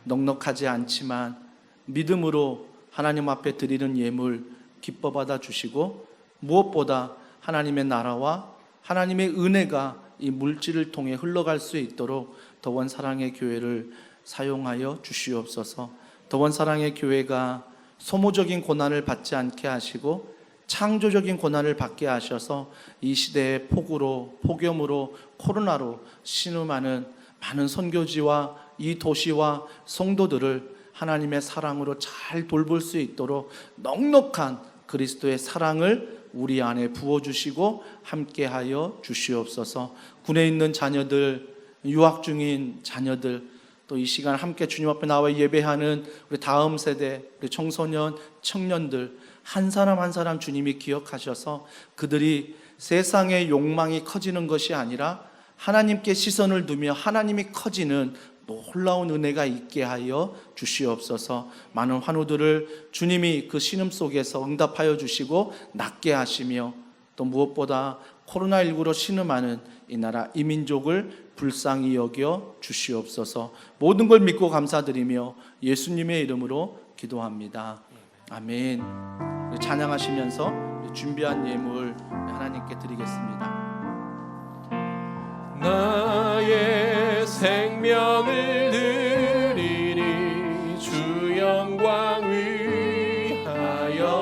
넉넉하지 않지만 믿음으로 하나님 앞에 드리는 예물 기뻐 받아 주시고 무엇보다 하나님의 나라와 하나님의 은혜가 이 물질을 통해 흘러갈 수 있도록 더원 사랑의 교회를 사용하여 주시옵소서. 더원 사랑의 교회가 소모적인 고난을 받지 않게 하시고 창조적인 고난을 받게 하셔서 이 시대의 폭우로, 폭염으로, 코로나로 신음하는 많은 선교지와 이 도시와 성도들을 하나님의 사랑으로 잘 돌볼 수 있도록 넉넉한 그리스도의 사랑을 우리 안에 부어주시고 함께하여 주시옵소서. 군에 있는 자녀들, 유학 중인 자녀들, 또 이 시간 함께 주님 앞에 나와 예배하는 우리 다음 세대, 우리 청소년, 청년들 한 사람 한 사람 주님이 기억하셔서 그들이 세상의 욕망이 커지는 것이 아니라 하나님께 시선을 두며 하나님이 커지는 놀라운 은혜가 있게 하여 주시옵소서. 많은 환우들을 주님이 그 신음 속에서 응답하여 주시고 낫게 하시며 또 무엇보다 코로나19로 신음하는 이 나라 이 민족을 불쌍히 여겨 주시옵소서. 모든 걸 믿고 감사드리며 예수님의 이름으로 기도합니다. 아멘. 찬양하시면서 준비한 예물 하나님께 드리겠습니다. 나의 생명을 드리니 주 영광 위하여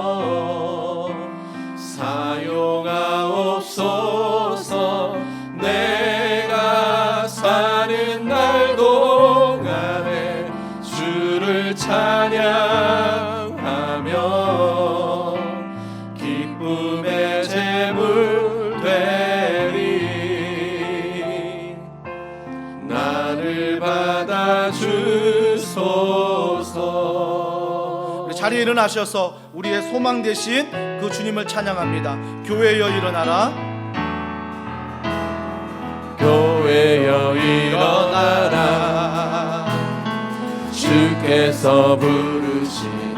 사용하옵소서. 내가 사는 날 동안에 주를 찬양하며 기쁨의 제물 되리. 나를 받아주소서. 우리 자리에 일어나셔서 우리의 소망 되신 그 주님을 찬양합니다. 교회여 일어나라. 교회여 일어나라. 주께서 부르시니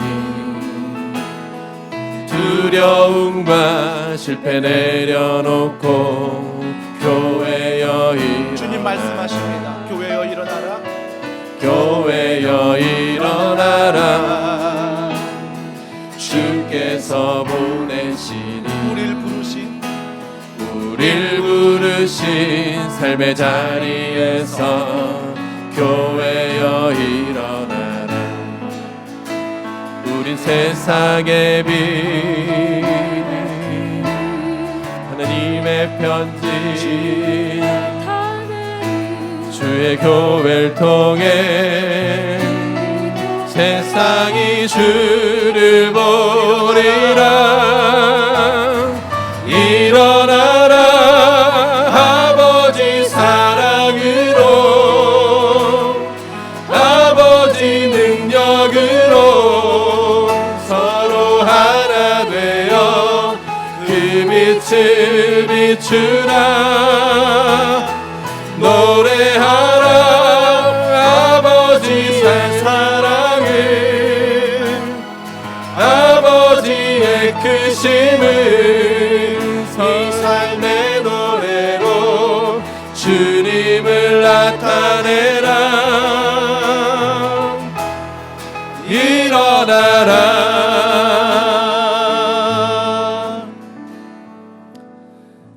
두려움과 실패 내려놓고 교회여 일어나라. 주님 말씀하십니다. 교회여 일어나라. 교회여 일어나라. 주께서 보내시니 부르신 삶의 자리에서 교회여 일어나라. 우린 세상의 빛, 하나님의 편지, 주의 교회를 통해 세상이 주를 보리라. 일어나라 아버지 사랑으로, 아버지 능력으로 서로 하나 되어 그 빛을 비추라. 노래하라 아버지의 사랑을, 아버지의 크심을 이 삶의 노래로 주님을 나타내라. 일어나라.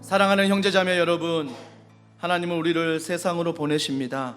사랑하는 형제자매 여러분, 하나님은 우리를 세상으로 보내십니다.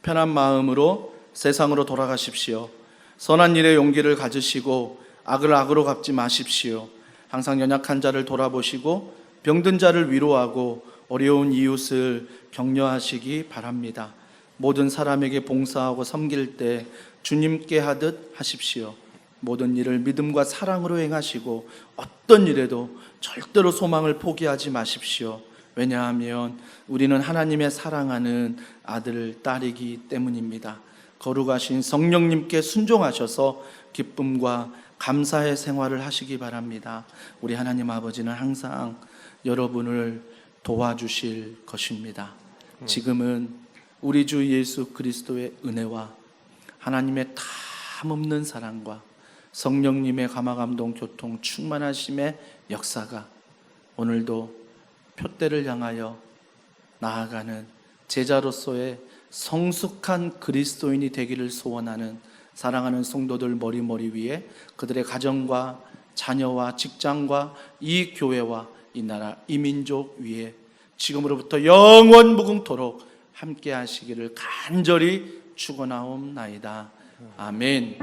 편한 마음으로 세상으로 돌아가십시오. 선한 일에 용기를 가지시고 악을 악으로 갚지 마십시오. 항상 연약한 자를 돌아보시고 병든 자를 위로하고 어려운 이웃을 격려하시기 바랍니다. 모든 사람에게 봉사하고 섬길 때 주님께 하듯 하십시오. 모든 일을 믿음과 사랑으로 행하시고 어떤 일에도 절대로 소망을 포기하지 마십시오. 왜냐하면 우리는 하나님의 사랑하는 아들, 딸이기 때문입니다. 거룩하신 성령님께 순종하셔서 기쁨과 감사의 생활을 하시기 바랍니다. 우리 하나님 아버지는 항상 여러분을 도와주실 것입니다. 지금은 우리 주 예수 그리스도의 은혜와 하나님의 탐없는 사랑과 성령님의 감화감동 교통 충만하심의 역사가 오늘도 표대를 향하여 나아가는 제자로서의 성숙한 그리스도인이 되기를 소원하는 사랑하는 성도들 머리 위에, 그들의 가정과 자녀와 직장과 이 교회와 이 나라 이 민족 위에 지금으로부터 영원 무궁토록 함께 하시기를 간절히 축원하옵나이다. 아멘.